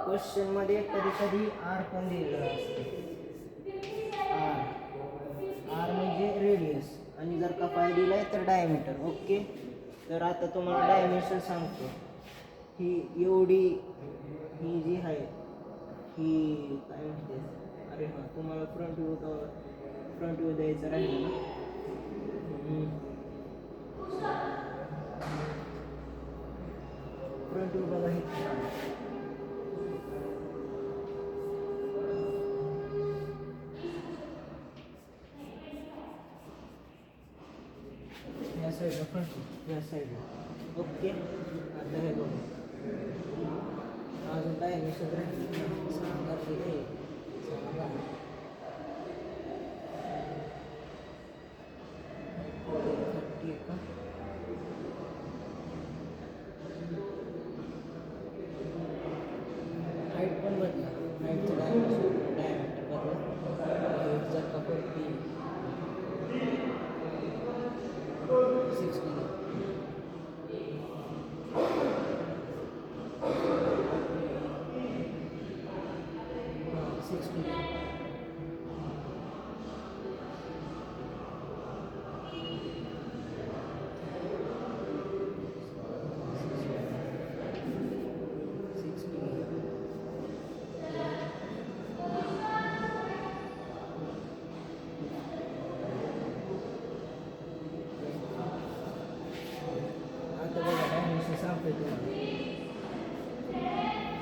क्वेश्चन मध्ये कधी कधी आर पण दिलेलं असतं. आर म्हणजे रेडियस, आणि जर का फाय दिलाय तर डायमीटर. ओके, तर आता तुम्हाला डायमेन्शन सांगतो. ही एवढी, ही जी आहे ही काय म्हणते, अरे हां, तुम्हाला फ्रंट व्ह्यू द्यायचं राहिलं ना. फ्रंट व्ह्यू बघा, हे या साईडला फ्रंट, या साईडला. ओके, आता हे बघा, अजून डायमेन्शन राहिलं सांगा ते सांगा. हाईट पण बदला, हाईटचं डायमीटर बदला. जर का 40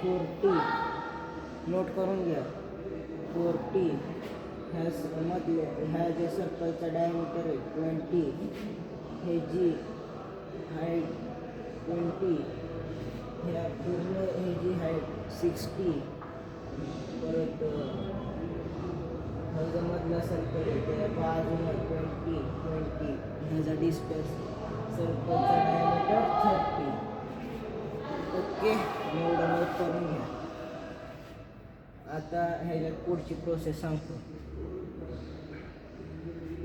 40 नोट करून घ्या. 40 मधले ह्या जे सर्कलचा डायमीटर आहे 20, हे जी हाईट 20, ह्या पूर्ण हे जी हाईट 60, परत हा जो मधला सर्कल आहे त्या बाजूला 20 ह्याचा डिस्टन्स सर्कलचा डायमीटर 30. ओके, एवढं नोट करून घ्या. आता ह्याच्यात पुढची प्रोसेस सांगतो.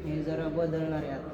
हे जरा बदलणार आहे आता.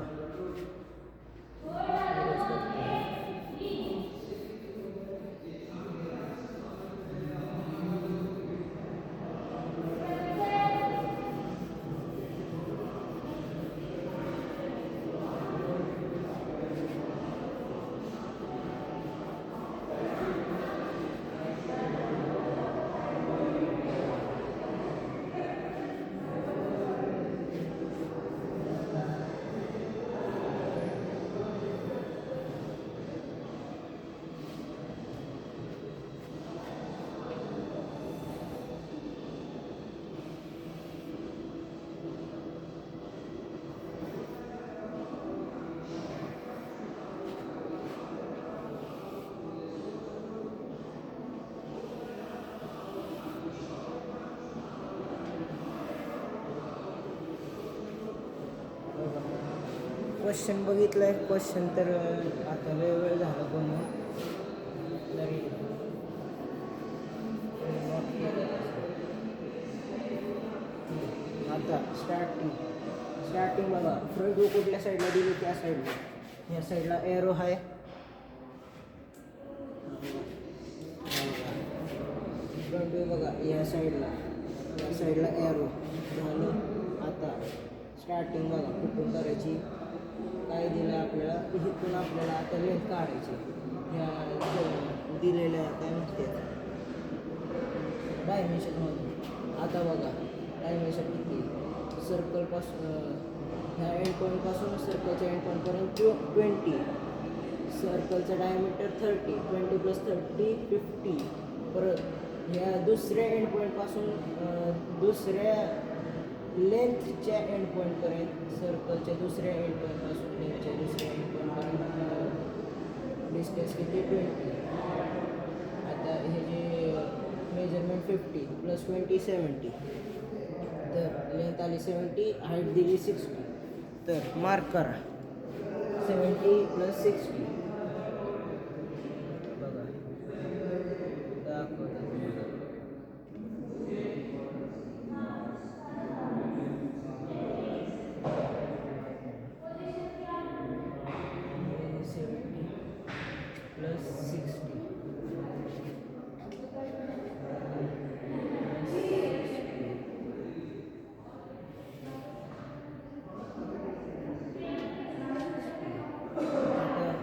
क्वेश्चन बघितलंय. क्वेश्चन तर आता वेळ झाला बनवून तरी आता स्टार्टिंग बघा. फ्रंट व्यू कुठल्या साईडला दिली त्या साईडला. ह्या साईडला एरो आहे. फ्रंट व्यू बघा या साईडला एरो झालं. आता स्टार्टिंग बघा कुठून करायची, काय दिलं आपल्याला, इथून आपल्याला आता लेंथ काढायची. ह्या दिलेल्या काय म्हणते डायमेन्शनमधून. आता बघा डायमेन्शन किती, सर्कलपासून ह्या एंड पॉईंटपासून सर्कलच्या एंड पॉईंटपर्यंत 20, सर्कलचं डायमीटर 30, 20 + 30 50. परत ह्या दुसऱ्या एंड पॉईंटपासून दुसऱ्या लेंथच्या एंड पॉईंटपर्यंत, सर्कलच्या दुसऱ्या एंड पॉईंटपासून लेंथच्या दुसऱ्या एंड पॉईंटपर्यंत डिस्टन्स किती 20. आता हे जे मेजरमेंट 50 + 20 70, तर लेंथ आली 70, हाईट दिली 60. तर मार्क करा 70 + 60. बघा दाखवतात तुम्हाला.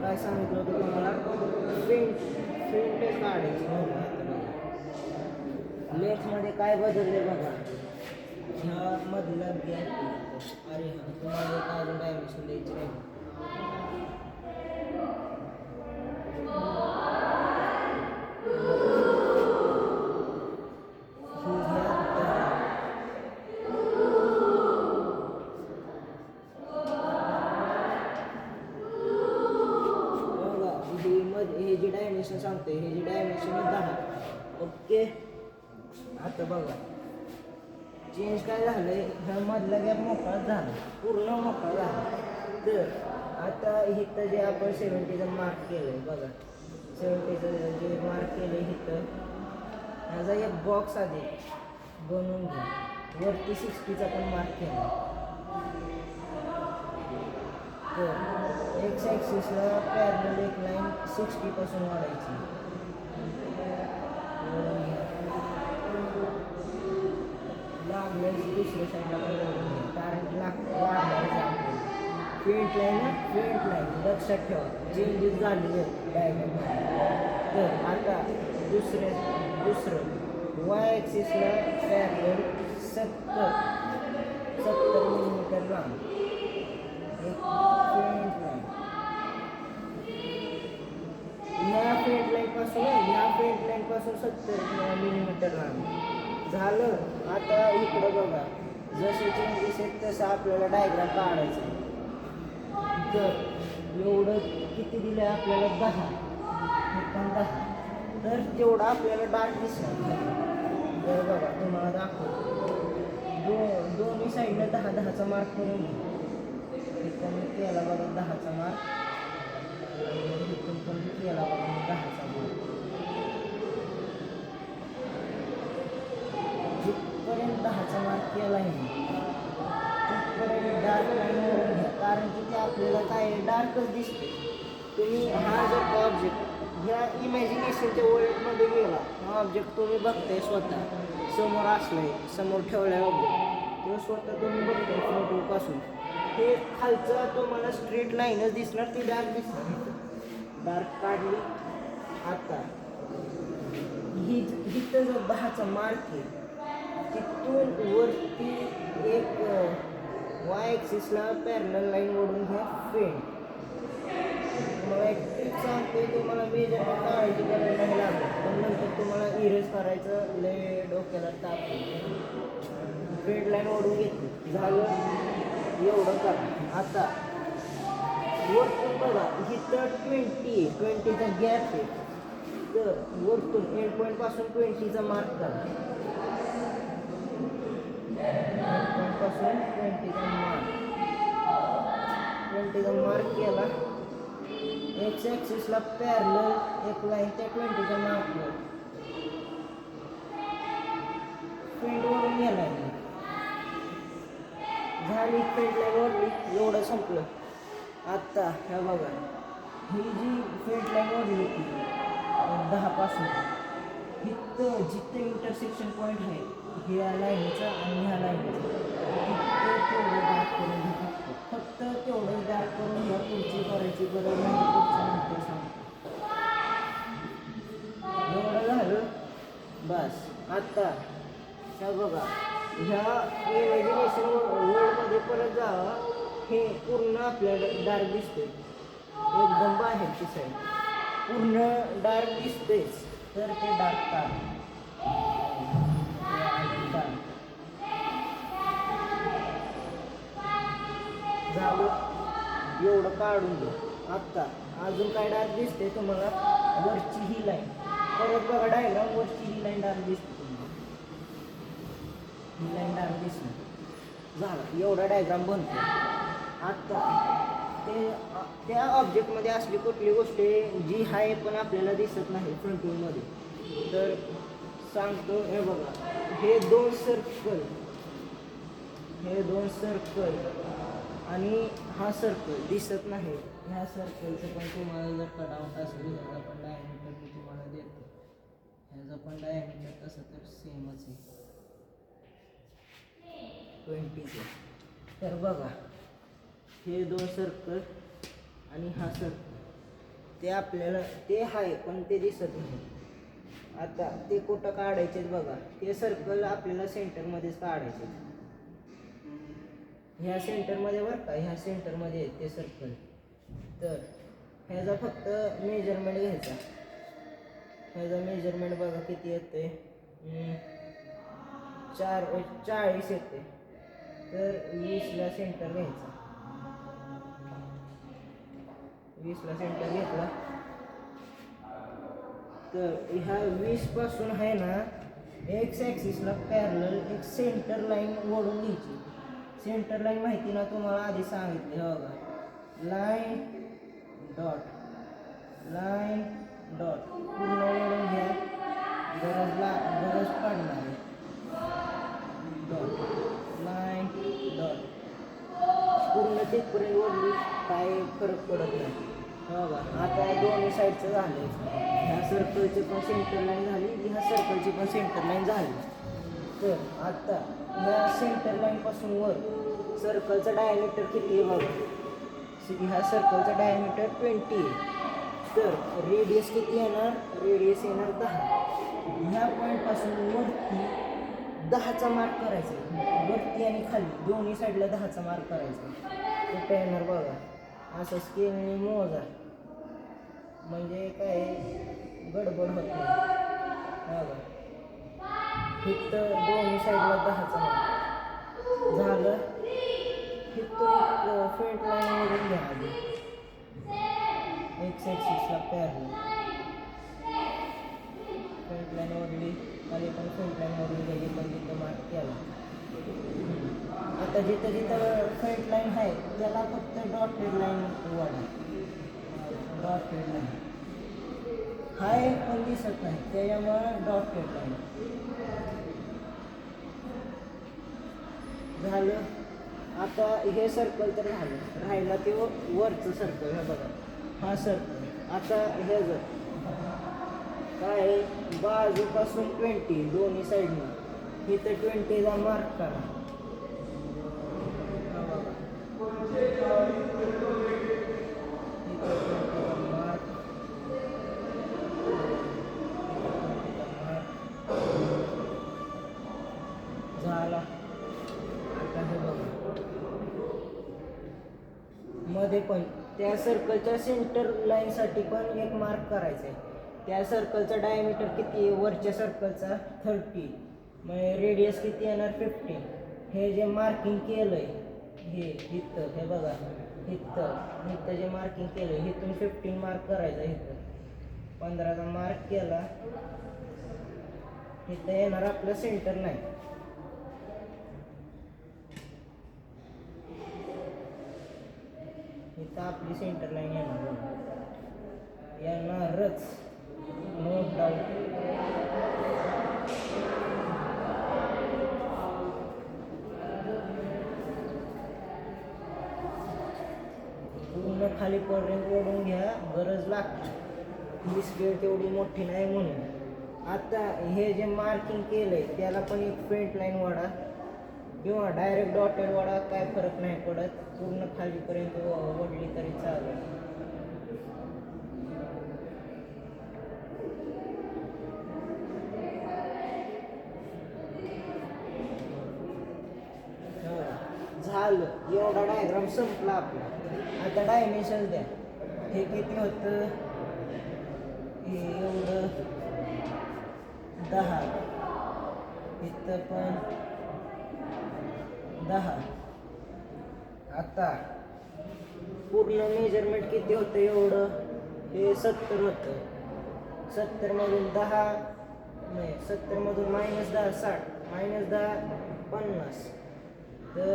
काय सांगितलं होतं तुम्हाला, फ्रंट काढायची. लेन्समध्ये काय बदलले बघा. ह्या मधला गॅप, अरे हा तुम्हाला एक अजून डायमेन्शन द्यायची नाही. हे जे डायमेन्शन सांगते, हे जे डायमेन्शन 10. ओके, आता बघा चेंज काय झालंय, ह्या मधला गॅप मोकळा झाला, पूर्ण मोकळा झाला. तर आता इथं जे आपण 70चं मार्क केलंय बघा, 70चं जे मार्क केलंय इथं, ह्याचा एक बॉक्स आधी बनवून घ्या. वरती 60चा पण मार्क केला. तर एक्स ॲक्सिसला पॅरलल एक लाईन 60 पासून वाढायची. लागल्यास दुसऱ्या साईडला पण ओढून घ्या, कारण लागणार फेंट लाईन लक्षात ठेवा, चेंजेस झालेले आहेत डायग्राममध्ये. तर आता दुसरं वाय ॲक्सिसला पॅरलल 70 मिलीमीटर लांब एक फेंट लाईन. ह्या फेड लाईनपासून 70 मिलीमीटर लांब झालं. आता इकडं बघा, जसे चेंजेस आहेत तसं आपल्याला डायग्राम काढायचं आहे. तर एवढं किती दिलं आहे आपल्याला 10, हे पण 10, तर तेवढं आपल्याला डार्क दिसणार. तर बघा तुम्हाला दाखवतो, दोन्ही साईडनं 10-10चा मार्क करून इथं मी केला बघा 10चा मार्क, आणि इथून पण मी केला बघा 10चा मार्क. जिथपर्यंत 10चा मार्क केला आहे तिथपर्यंत डार्क लाईन ओढून घ्या, कारण की ते आपल्याला काय डार्कच दिसते. तुम्ही हा जर का ऑब्जेक्ट ह्या इमॅजिनेशनच्या वर्ल्डमध्ये गेला, हा ऑब्जेक्ट तुम्ही बघताय स्वतः समोर असलाय, समोर ठेवलाय ऑब्जेक्ट, तो स्वतः तुम्ही बघताय फोटोपासून, हे खालचं तुम्हाला स्ट्रेट लाईनच दिसणार, ती डार्क दिसणार. डार्क काढली. आता हिथं जर 10चा मार्क आहे, तिथून वरती एक वाय ॲक्सिसला पॅरलल लाईन ओढून घ्या फेड. तुम्हाला एक ट्रिक सांगतोय, तुम्हाला मेजरमेंट काढायची गरज नाही लागत, पण नंतर तुम्हाला इरेज करायचं लय डोक्याला ताप. फेड लाईन ओढून घेतली, झालं एवढं करा. आता वरतून बघा, इथं 20चा गॅप आहे, तर वरतून एंड पॉईंटपासून 20चा मार्क करा. पासून 20चा मार्क केला. एक्स ॲक्सिसला पॅरलल एक लाईन त्या 20च्या मार्कवर फेड ओढून गेला. झाली फेड लाईन ओढली, एवढं संपलं. आत्ता ह्या बघा, ही जी फेड लाईन ओढली होती 10पासून, इथं जिथं इंटरसेक्शन पॉईंट आहे ह्या लाईनचा आणि ह्या लाईनचा, तिथं तेवढं डार्क करून घ्या. फक्त तेवढं डार्क करून घ्या, पुढची करायची गरज नाही, पुढचं नंतर सांगतो. एवढं झालं बस. आता ह्या बघा, ह्या इमॅजिनेशन वर्ल्डमध्ये परत जावा, हे पूर्ण आपल्याला डार्क दिसते, एकदम बाहेरची साईड पूर्ण डार्क दिसतेच, तर ते डार्क काढ. झालं एवढं काढून घ्या. आत्ता अजून काय डार्क दिसते तुम्हाला, वरची ही लाईन परत बघा डायग्राम, वरची ही लाईन डार्क दिसते तुम्हाला, ही लाईन डार्क दिसणार. झालं एवढा डायग्राम बनतो. आत्ता त्या ऑब्जेक्टमध्ये असली कुठली गोष्ट जी आहे पण आपल्याला दिसत नाही फ्रंट व्ह्यूमध्ये, तर सांगतो. हे बघा, हे दोन सर्कल आणि हा सर्कल दिसत नाही. ह्या सर्कलचं पण तुम्हाला जर का डाऊट असेल, ह्याचा पण डायमीटर मी तुम्हाला देतो, ह्याचा पण डायमीटर तसं तर सेमच आहे 20चं. तर बघा, हे दोन सर्कल आणि हा सर्कल, ते आपल्याला ते आहे पण ते दिसत नाही. आता ते कुठं काढायचे बघा, ते सर्कल आपल्याला सेंटरमध्येच काढायचे, ह्या सेंटरमध्ये बरं का, ह्या सेंटरमध्ये आहेत ते सर्कल. तर ह्याचा फक्त मेजरमेंट घ्यायचा. ह्याचा मेजरमेंट बघा किती येते, 40 येते. तर 20ला सेंटर घ्यायचा, 20ला सेंटर घेतला. तर ह्या 20पासून आहे ना, एक्स ॲक्सिसला पॅरलल एक सेंटर लाईन ओढून घ्यायची. सेंटर लाईन माहिती ना तुम्हाला आधी सांगितली, हो बघा, लाईन डॉट पूर्ण ओढून घ्या, गरज पडणार आहे. डॉट लाईन डॉट पूर्ण तिथपर्यंत ओढली, काय फरक पडत नाही. हो बघा, आता दोन्ही साईडचं झालं, ह्या सर्कलची पण सेंटर लाईन झाली, ह्या सर्कलची पण सेंटर लाईन झाली. तर आता ह्या सेंटर लाईनपासून वर सर्कलचं डायमीटर किती आहे बघा, ह्या सर्कलचं डायमीटर 20 आहे. तर रेडियस किती येणार, रेडियस येणार 10. ह्या पॉईंटपासून वरती 10चा मार्क करायचा, वरती आणि खाली दोन्ही साईडला 10चा मार्क करायचा. कुठं येणार बघा, असं स्केलने मोजा, म्हणजे काय गडबड होत नाही. बघा इथं दोन्ही साईडला 10चा मार्क झालं. इथून फ्रंट लाईनवरून घ्या आधी x86ला पॅरलल फ्रंट लाईनवरली खाली पण फ्रंट लाईनवरून घ्यायची पण तिथं मार्क केला. आता जिथं जिथं फ्रंट लाईन आहे त्याला फक्त डॉटेड लाईन वाढा. डॉटेड लाईन हाय पण दिसत नाही त्याच्यामुळं डॉटेड लाईन झालं. आता हे सर्कल तर झालं. राहिला ते वरचं सर्कल. हे बघा हा सर्कल. आता हे जर काय बाजूपासून 20 दोन्ही साईडनं इथं 20चा मार्क करा. हा बघा झाला. आता हे बघा मध्ये पण त्या सर्कलच्या सेंटर लाईनसाठी पण एक मार्क करायचा आहे. त्या सर्कलचा डायमीटर किती आहे वरच्या सर्कलचा 30 म्हणजे रेडियस किती येणार 15. हे जे मार्किंग केलं आहे हे इथं हे बघा इथं जे मार्किंग केलं आहे इथून 15 मार्क करायचा. इथं 15चा मार्क केला. इथं येणार आपलं सेंटर लाईन. इथं आपली सेंटर लाईन येणारच नो डाऊट. पूर्ण खालीपर्यंत ओढून घ्या. गरज लागते ही स्केल तेवढी मोठी नाही म्हणून. आता हे जे मार्किंग केलंय त्याला पण एक फ्रंट लाईन वाढा किंवा डायरेक्ट डॉटेड वाढा काय फरक नाही पडत. पूर्ण खालीपर्यंत ओढली तरी चालेल. झालं. एवढा डायग्राम संपला आपला. आता डायमेन्शन द्या. हे किती होतं हे एवढं 10 इथं पण 10. आता पूर्ण मेजरमेंट किती होतं एवढं हे 70 होतं. 70 मधून 10 नाही 70 मधून -10 60 -10 50. तर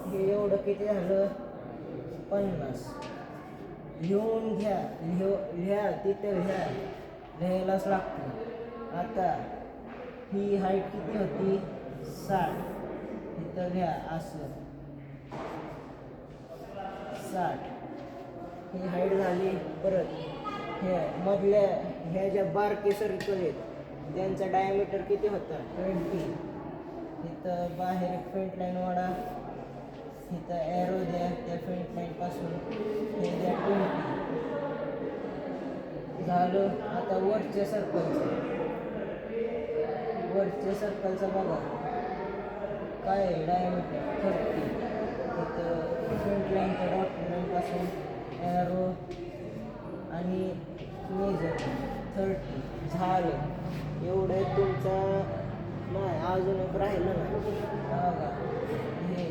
हे एवढं किती झालं 50. लिहून घ्या. लिहा तिथं लिहायलाच लागतं. आता ही हाईट किती होती 60. इथं घ्या असं 60. ही हाईट झाली. परत हे मधल्या ह्या ज्या बारके सर्कल आहेत त्यांचा डायमीटर किती होता 20. इथं बाहेर एक फ्रंट लाईन वाढा. इथं ॲरो द्या त्या फ्रंट लाईन पासून हे द्या 20 झालं. आता वरच्या सर्कलचं बघा काय डायमीटर 30. इथं फ्रंट लाईनच्या डॉट लाईन पासून ॲरो आणि मेजर 30 झालं. एवढं तुमचा नाही अजून एक राहिलं ना बघा हे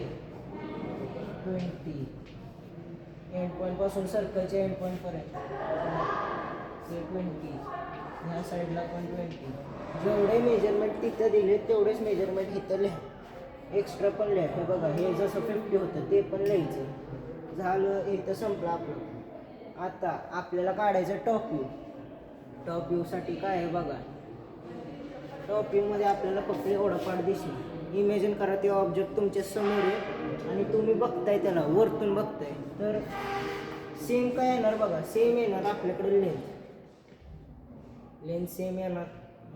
20 एंड पॉईंटपासून सर्कलच्या एंड पॉईंटपर्यंत ते 20. ह्या साईडला पण 20. जेवढे मेजरमेंट तिथं दिले तेवढेच मेजरमेंट इथं लिहा. एक्स्ट्रा पण लिहा. हे बघा हे जसं 50 होतं ते पण लिहायचं. झालं. इथं संपलं आपलं. आता आपल्याला काढायचं टॉप व्ह्यू. टॉप व्ह्यूसाठी काय आहे बघा. टॉप व्ह्यूमध्ये आपल्याला फक्त एवढा पार्ट दिसेल. इमॅजिन करा ते ऑब्जेक्ट तुमच्या समोर आहे आणि तुम्ही बघताय त्याला वरतून बघताय. तर सेम काय येणार बघा सेम येणार आपल्याकडे लेन्स सेम येणार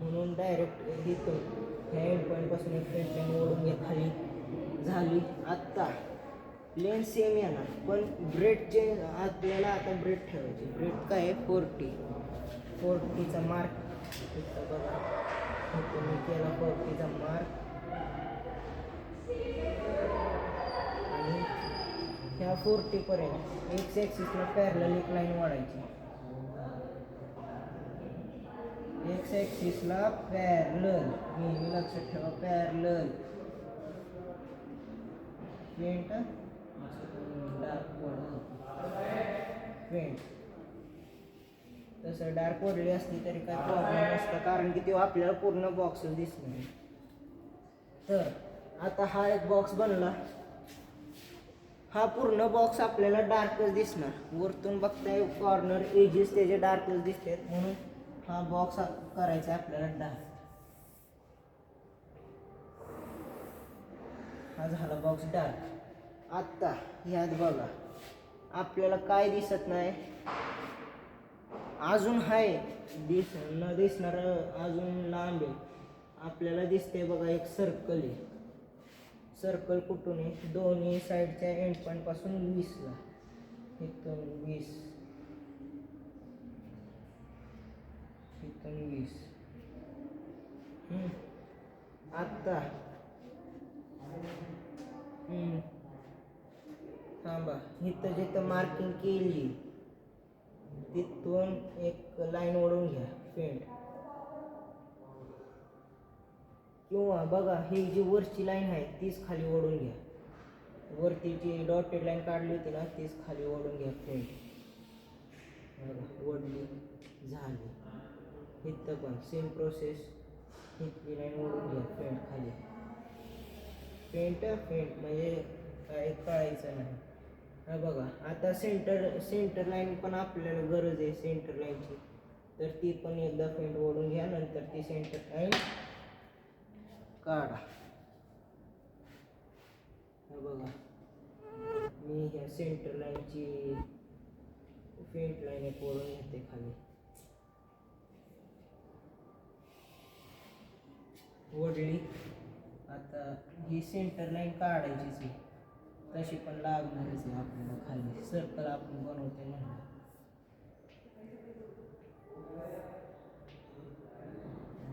म्हणून डायरेक्ट इथून ह्या एंड पॉईंटपासून एक फ्रंट लाईन ओढून घ्या खाली. झाली. आत्ता लेन्स सेम येणार पण ब्रेड चेंज. आपल्याला आता ब्रेड ठेवायची. ब्रेड काय आहे 40चा मार्क इथं बघा. इथं मी केला 40चा मार्क आणि ह्या 40 पर्यंत x ॲक्सिसला पॅरलल एक लाईन वाढायची. एक्स ॲक्सिसला पॅरलल, नेहमी लक्षात ठेवा पॅरलल फेंट डार्क फेंट. तसं डार्क पडली असली तरी काय प्रॉब्लेम नसतं, कारण की तेव्हा आपल्याला पूर्ण बॉक्सच दिसणार. तर आता हा एक बॉक्स बनला. हा पूर्ण बॉक्स आपल्याला डार्कच दिसणार. वरतून बघताय कॉर्नर एजेस त्याचे डार्कच दिसतात, म्हणून हा बॉक्स करायचा आहे आपल्याला डार्क. हा झाला बॉक्स डार्क. आत्ता ह्यात बघा आपल्याला काय दिसत नाही, अजून आहे न दिसणार, अजून लांब आहे. आपल्याला दिसते बघा एक सर्कल आहे. सर्कल कुठून आहे? दोन्ही साईडच्या एंड पॉईंट पासून 20ला, इथून 20, इथून 20. आत्ता थांबा, इथं जिथं मार्किंग केली तिथून एक लाईन ओढून घ्या फेंट, किंवा बघा ही जी वरची लाईन आहे तीच खाली ओढून घ्या. वरती जी डॉटेड लाईन काढली होती ना तीच खाली ओढून घ्या फेंट. बघा ओढली, झाली. इथं पण सेम प्रोसेस, इथली लाईन ओढून घ्या फेंट खाली. फेंट म्हणजे काय कळायचं नाही. हा बघा आता सेंटर लाईन पण आपल्याला गरज आहे सेंटर लाईनची, तर ती पण एकदा फेंट ओढून घ्या, नंतर ती सेंटर लाईन काढा. हा बघा मी ह्या सेंटर लाईनची फेंट लाईन एक ओढून घेते खाली, ओढली. आता ही सेंटर लाईन काढायचीच आहे, तशी पण लागणारच आहे आपल्याला खाली. सर्कल आपण बनवते म्हणून.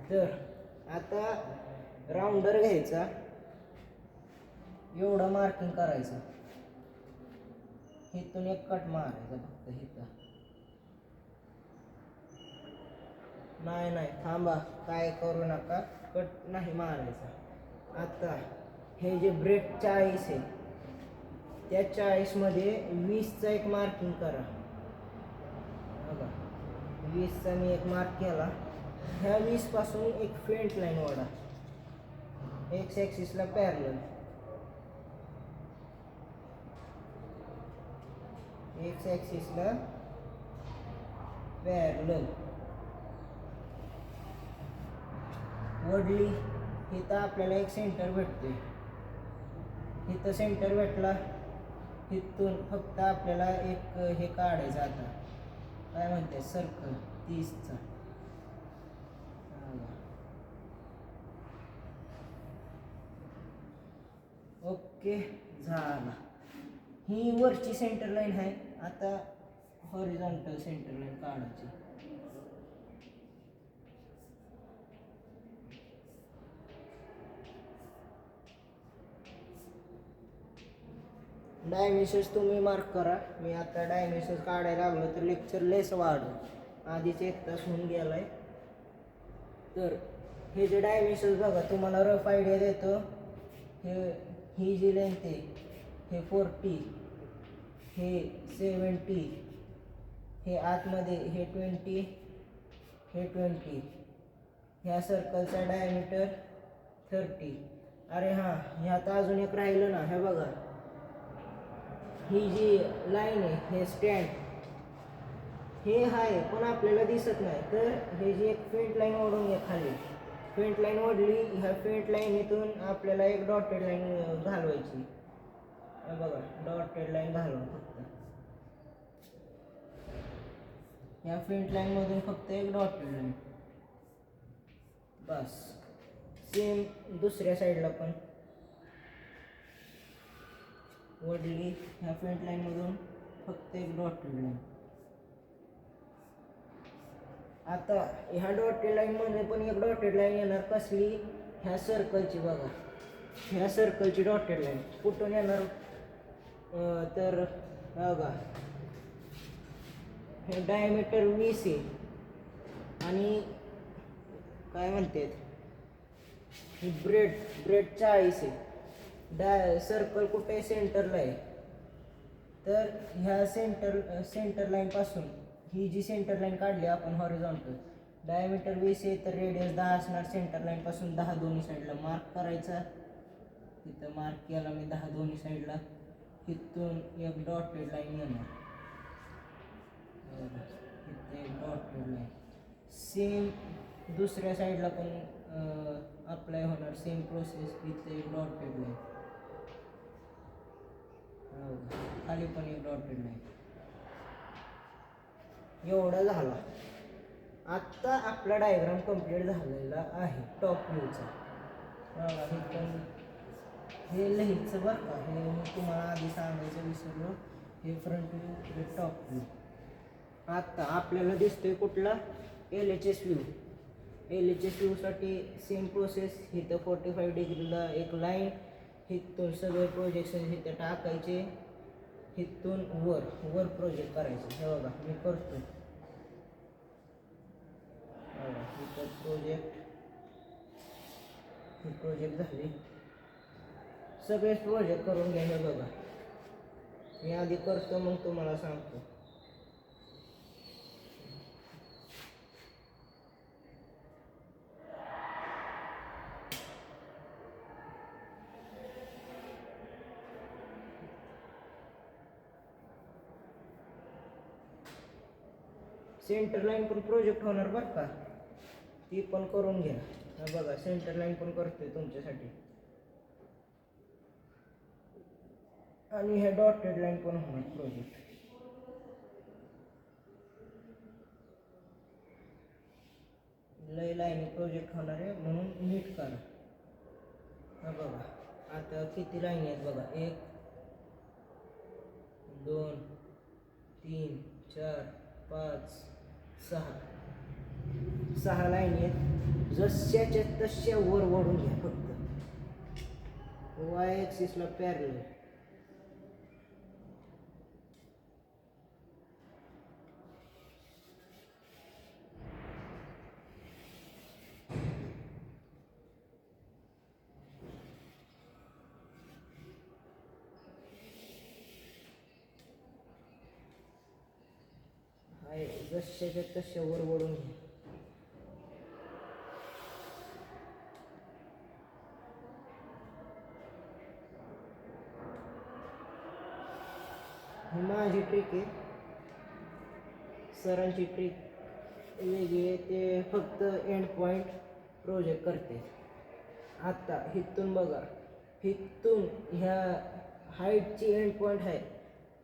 तर आता राऊंडर घ्यायचा, एवढं मार्किंग करायचं, इथून एक कट मारायचा फक्त इथं. नाही थांबा, काय करू नका, कट नाही मारायचा. आता हे जे ब्रेड 40 आहे त्या 40मध्ये 20चा एक मार्किंग करा. बघा 20चा मी एक मार्क केला. ह्या 20 पासून एक फेंट लाईन ओढा एक्स ॲक्सिसला पॅरलल, एक्स ॲक्सिसला पॅरलल ओढली. इथं आपल्याला एक सेंटर भेटते, इथं सेंटर भेटला. इथून फक्त आपल्याला एक हे काढायचं, आता काय म्हणते सर्कल 30चा. ओके झाला. ही वरची सेंटर लाईन आहे. आता हॉरिझॉन्टल सेंटर लाईन काढायची. डायमेन्शन्स तुम्ही मार्क करा. मी आता डायमेन्शन्स काढायला लागलो तर लेक्चर लेस वाढव, आधीच 1 तास होऊन गेलाय. तर हे जे डायमेन्शन्स बघा तुम्हाला रफ आयडिया देतो. ही जी लेंथ आहे हे 40, हे 70, हे आतमध्ये हे 20, हे 20, ह्या सर्कलचा डायमीटर 30. अरे हां, ह्यात अजून एक राहिलं ना, हे बघा ही जी लाईन आहे हे स्टँड हे आहे पण आपल्याला दिसत नाही. तर हे जी एक फेंट लाईन ओढून घ्या खाली. फेंट लाईन ओढली, ह्या फेंट लाईनीतून आपल्याला एक डॉटेड लाईन घालवायची. बघा डॉटेड लाईन घालवा फक्त, ह्या फेंट लाईन मधून फक्त एक डॉटेड लाईन. बस सेम दुसऱ्या साईडला पण ओढली, ह्या फेंट लाईन मधून फक्त एक डॉटेड लाईन. आता ह्या डॉटेड लाईन मध्ये पण एक डॉटेड लाईन येणार. कसली? ह्या सर्कलची. बघा ह्या सर्कलची डॉटेड लाईन कुठून येणार? तर बघा हे डायमीटर 20 आहे आणि काय म्हणतात ही ब्रेड 40 आहे. सर्कल कुठे सेंटरला आहे, तर ह्या सेंटर लाईनपासून ही जी सेंटर लाईन काढली आपण हॉरिझॉन्टल, डायमीटर 20 आहे तर रेडियस 10 असणार. सेंटर लाईनपासून 10 दोन्ही साईडला मार्क करायचा. तिथं मार्क केला मी 10 दोन्ही साईडला. इथून एक डॉटेड लाईन येणार, इथे एक डॉटेड लाईन. सेम दुसऱ्या साईडला पण अप्लाय होणार, सेम प्रोसेस. इथे एक डॉटेड लाईन, खाली पण एक डॉटेड लाईन. एवढा झाला. आत्ता आपला डायग्राम कंप्लीट झालेला आहे टॉप व्ह्यूचा. हे पण हे लिहायचं बरं का, हे मी तुम्हाला आधी सांगायचं विसरलो. हे फ्रंट व्ह्यू, हे टॉप व्ह्यू. आत्ता आपल्याला दिसतोय कुठला LHS व्ह्यू. LHS व्ह्यूसाठी सेम प्रोसेस. इथं 45 डिग्रीला एक लाईन, इथून सगळे प्रोजेक्शन इथं टाकायचे, इथून वर प्रोजेक्ट करायचे. हे बघा मी करतो. इथं प्रोजेक्ट झाले. सगळेच प्रोजेक्ट करून घ्या. हे बघा मी आधी करतो मग तुम्हाला सांगतो. सेंटर लाईन पण प्रोजेक्ट होणार बरं का, ती पण करून घ्या. हा बघा सेंटर लाईन पण करतोय तुमच्यासाठी, आणि हे डॉटेड लाईन पण होणार प्रोजेक्ट. लय लाईन प्रोजेक्ट होणार आहे म्हणून नीट करा. हा बघा आता किती लाईन आहेत बघा, 1 2 3 4 5 6 लाईन आहेत. जशाच्या तशा वर वळून घ्या फक्त, वाय ॲक्सिसला पॅरलल. जशाच्या तशा वर वळून घ्या. ही माझी ट्रिक आहे, सरांची ट्रिक वेगळी आहे. ते फक्त एंड पॉईंट प्रोजेक्ट करते. आत्ता इथून बघा, इथून ह्या हाईटची एंड पॉईंट आहे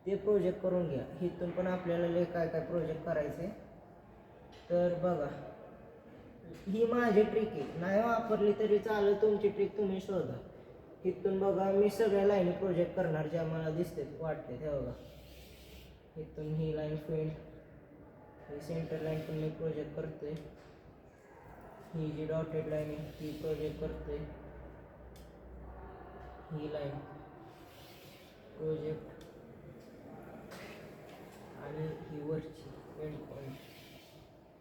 ते प्रोजेक्ट करून घ्या. इथून पण आपल्याला लय काय काय प्रोजेक्ट करायचे. तर बघा ही माझी ट्रिक आहे, नाही वापरली तरी चालेल, तुमची ट्रिक तुम्ही शोधा. इथून बघा मी सगळ्या लाईनी प्रोजेक्ट करणार ज्या मला दिसते वाटते. ते बघा इथून ही लाईन फेंट, ही सेंटर लाईन पण मी प्रोजेक्ट करतोय. ही जी डॉटेड लाईन आहे ती प्रोजेक्ट करतोय. ही लाईन प्रोजेक्ट, आणि ही वरची एंड पॉईंट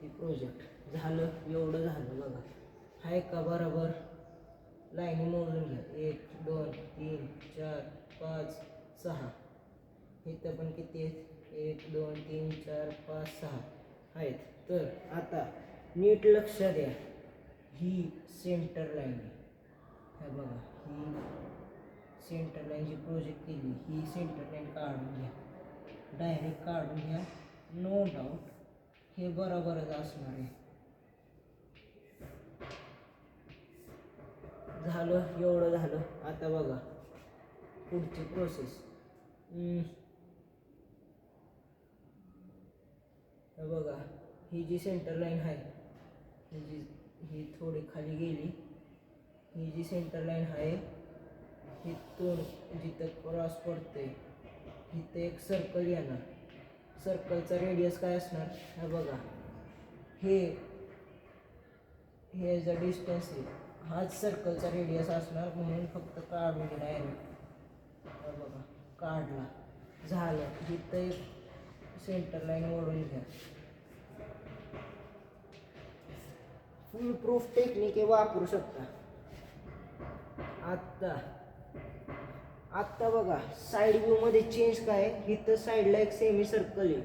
ती प्रोजेक्ट. झालं, एवढं झालं बघा. आहे का बरोबर? लाईनी मोजून घ्या, 1 2 3 4 5 6. इथं पण किती आहेत, 1 2 3 4 5 6 आहेत. तर आता नीट लक्ष द्या, ही सेंटर लाईन आहे. हे बघा ही सेंटर लाईन जी प्रोजेक्ट केली, ही सेंटर लाईन काढून घ्या, डायरेक्ट काढून घ्या. नो डाऊट हे बरोबरच असणार आहे. झालं, एवढं झालं. आता बघा पुढची प्रोसेस. बघा ही जी सेंटर लाईन आहे, ही थोडी खाली गेली. ही जी सेंटर लाईन आहे इथून जिथं क्रॉस पडते इथं एक सर्कल येणार. सर्कलचा रेडियस काय असणार, हे बघा हे जो डिस्टन्स आहे हाच सर्कलचा रेडियस असणार. म्हणून फक्त काढून घ्या डायरेक्ट. हे बघा काढला, झालं. इथं एक सेंटर लाईन ओढून घ्या. फुल प्रूफ टेक्निक हे वापरू शकता. आत्ता बघा साईड व्ह्यू मध्ये चेंज काय आहे, इथं साईडला एक सेमी सर्कल आहे.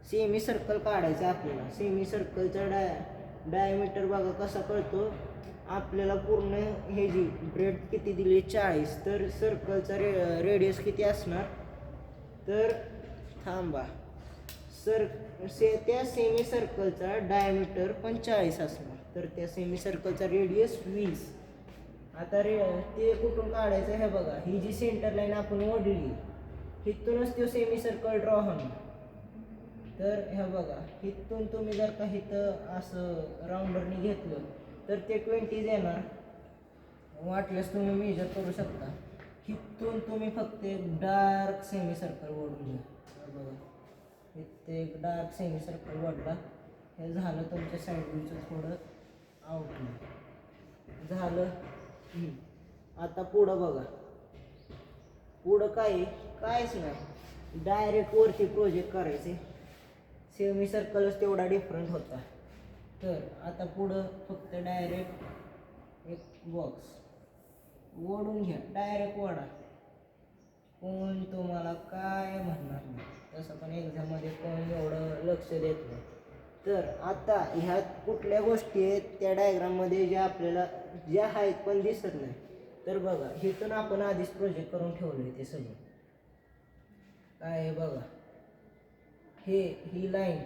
सेमी सर्कल काढायचं आपल्याला. सेमी सर्कलचा डायमीटर बघा कसा कळतो आपल्याला. पूर्ण हे जी ब्रेड किती दिली 40, तर सर्कलचा रेडियस किती असणार, तर थांबा त्या सेमी सर्कलचा डायमीटर 45 असणार, तर त्या सेमी सर्कलचा रेडियस 20. आता ते कुठून काढायचं हे बघा. ही जी सेंटर लाईन आपण ओढली इथूनच तो सेमी सर्कल ड्रॉ होणार. तर हे बघा इथून तुम्ही जर का इथं असं राऊंडरने घेतलं तर ते 20 येणार. वाटल्यास तुम्ही मेजर करू शकता. इथून तुम्ही फक्त एक डार्क सेमी सर्कल ओढून घ्या. बघा इथे एक डार्क सेमी सर्कल ओढला. हे झालं तुमच्या साईड व्ह्यूचं थोडं आउटलाईन झालं. आता पुढं बघा. पुढं काहीच नाही, डायरेक्ट वरती प्रोजेक्ट करायचे. सेमी सर्कलच तेवढा डिफरंट होता. तर आता पुढं फक्त डायरेक्ट एक बॉक्स ओढून घ्या. डायरेक्ट ओढा. कोण तुम्हाला काय म्हणणार नाही. तसं पण एक्झाममध्ये कोण एवढं लक्ष देत नाही. तर आता ह्यात कुठल्या गोष्टी आहेत त्या डायग्राममध्ये ज्या आहेत पण दिसत नाही. तर बघा इथून आपण आधीच प्रोजेक्ट करून ठेवलं ते सगळं. काय आहे बघा, ही लाईन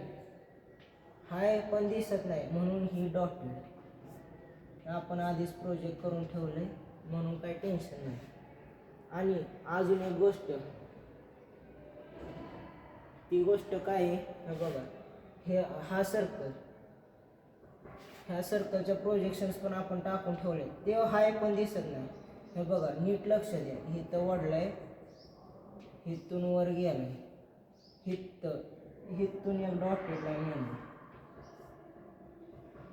हाय पण दिसत नाही म्हणून ही डॉटेड. आपण आधीच प्रोजेक्ट करून ठेवले म्हणून काही टेन्शन नाही. आणि अजून एक गोष्ट, ती गोष्ट काय आहे हे बघा. हा सर्कल, ह्या सर्कलच्या प्रोजेक्शन्स पण आपण टाकून ठेवले. ते हाय पण दिसत नाही. हे बघा नीट लक्ष द्या. इथं वाढलाय, इथून वर गेलाय, इथून एक डॉटेड लाईन येणार.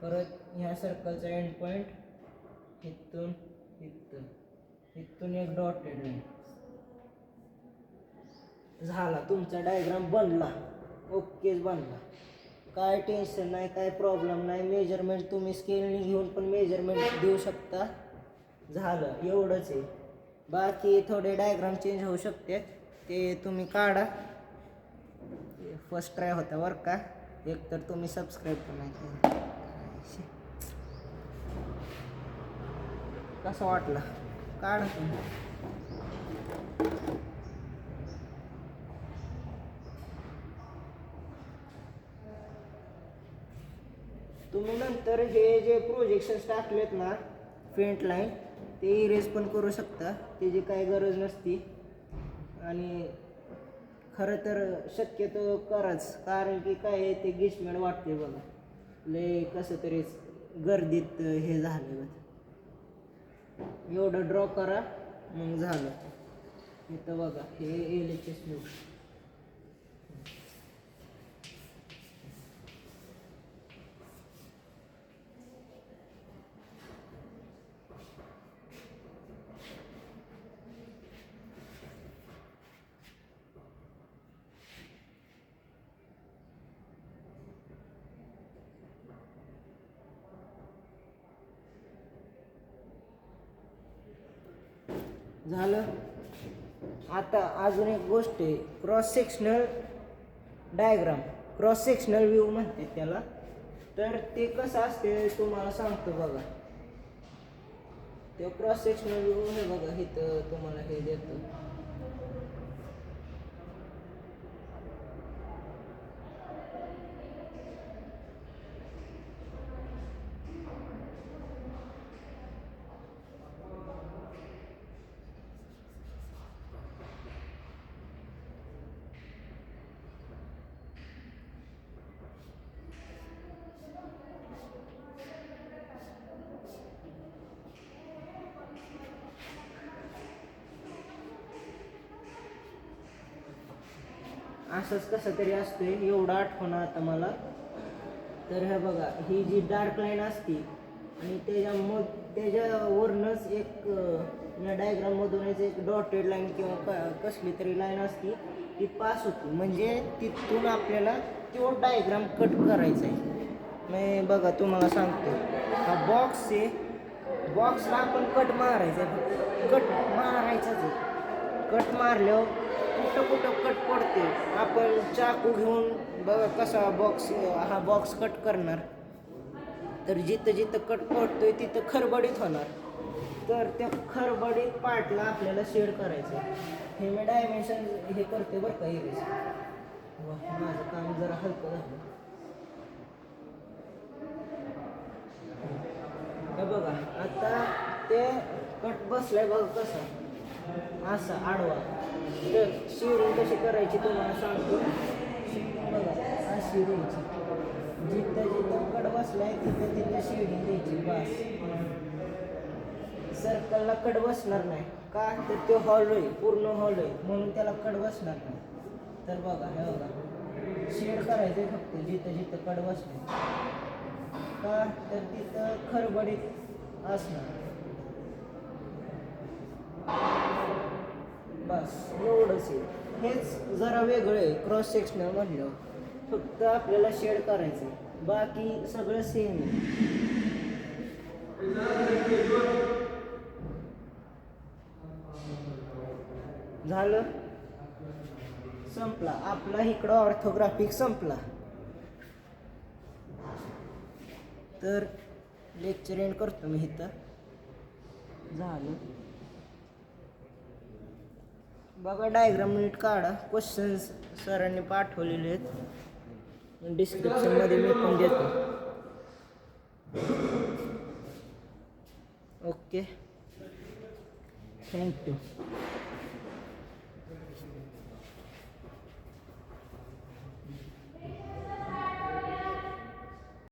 परत ह्या सर्कलचा एंड पॉईंट इथून एक डॉटेड लाईन. झाला तुमचा डायग्राम बनला. ओकेच बनला. काय टेन्शन नाही, काय प्रॉब्लेम नाही. मेजरमेंट तुम्ही स्केलने घेऊन पण मेजरमेंट देऊ शकता. झालं एवढंच आहे. बाकी थोडे डायग्राम चेंज होऊ शकते, ते तुम्ही काढा. फर्स्ट ट्राय होता बरं का. एक तर तुम्ही सबस्क्राईब पण नाही केलं. कसं वाटलं काढा तुम्ही. तुम्ही नंतर हे जे प्रोजेक्शन्स टाकलेत ना फेंट लाईन, ते इरेज पण करू शकता. त्याची काही गरज नसती. आणि खरं तर शक्यतो कराच, कारण की काय आहे ते गिचमेड वाटते बघा. लय कसं तरीच गर्दीत हे झालं. एवढं ड्रॉ करा मग झालं. इथं बघा हे LHS लूक. झालं. आता अजून एक गोष्ट आहे, cross sectional diagram, cross sectional view म्हणते त्याला. तर ते कसं असते तुम्हाला सांगतो बघा. ते क्रॉस सेक्शनल व्ह्यू हे बघा इथं तुम्हाला हे देतो. असंच कसं तरी असतंय, एवढं आठवण आता मला. तर हे बघा ही जी डार्क लाईन असते आणि त्याच्यावरनंच एक या डायग्राममधूनच एक डॉटेड लाईन किंवा कसली तरी लाईन असती ती पास होती. म्हणजे तिथून आपल्याला तो डायग्राम कट करायचा आहे. मी बघा तुम्हाला सांगतो, हा बॉक्स आहे, बॉक्सला आपण कट मारायचा आहे, कट मारायचाच आहे. कट मारल्यावर कुठं कुठं कट पडते, आपण चाकू घेऊन बघा कसा बॉक्स, हा बॉक्स कट करणार, तर जिथं जिथं कट पडतोय तिथं खरबडीत होणार. तर त्या खरबडीत पार्टला आपल्याला शेड करायचं आहे. हे मी डायमेन्शन हे करते बरं का इरेज. माझं काम जरा हलकं झालं. हे बघा आता ते कट बसलाय बघा कसा, असा आडवा. तर शेडिंग कशी करायची तुम्हाला सांगतो. शेडिंग बघा अशी द्यायची, जिथं जिथं कट बसलाय तिथं तिथं शेडिंग द्यायची बस. सर्कलला कट बसणार नाही का, तर ते हॉल आहे, पूर्ण हॉल आहे, म्हणून त्याला कट बसणार नाही. तर बघा हे बघा शेड करायचं फक्त जिथं जिथं कट बसले का, तर तिथं खरबडीत असणार. बस एवढंच आहे. हेच जरा वेगळं आहे क्रॉस सेक्शनल म्हणलं, फक्त आपल्याला शेड करायचं आहे, बाकी सगळं सेम आहे. झालं, संपला आपला इकडं ऑर्थोग्राफिक संपला. तर लेक्चर एंड करतो मी इथं. झालं बघा, डायग्राम नीट काढा. क्वेश्चन्स सरांनी पाठवलेले आहेत, डिस्क्रिप्शनमध्ये मी पण देतो. Okay, thank you.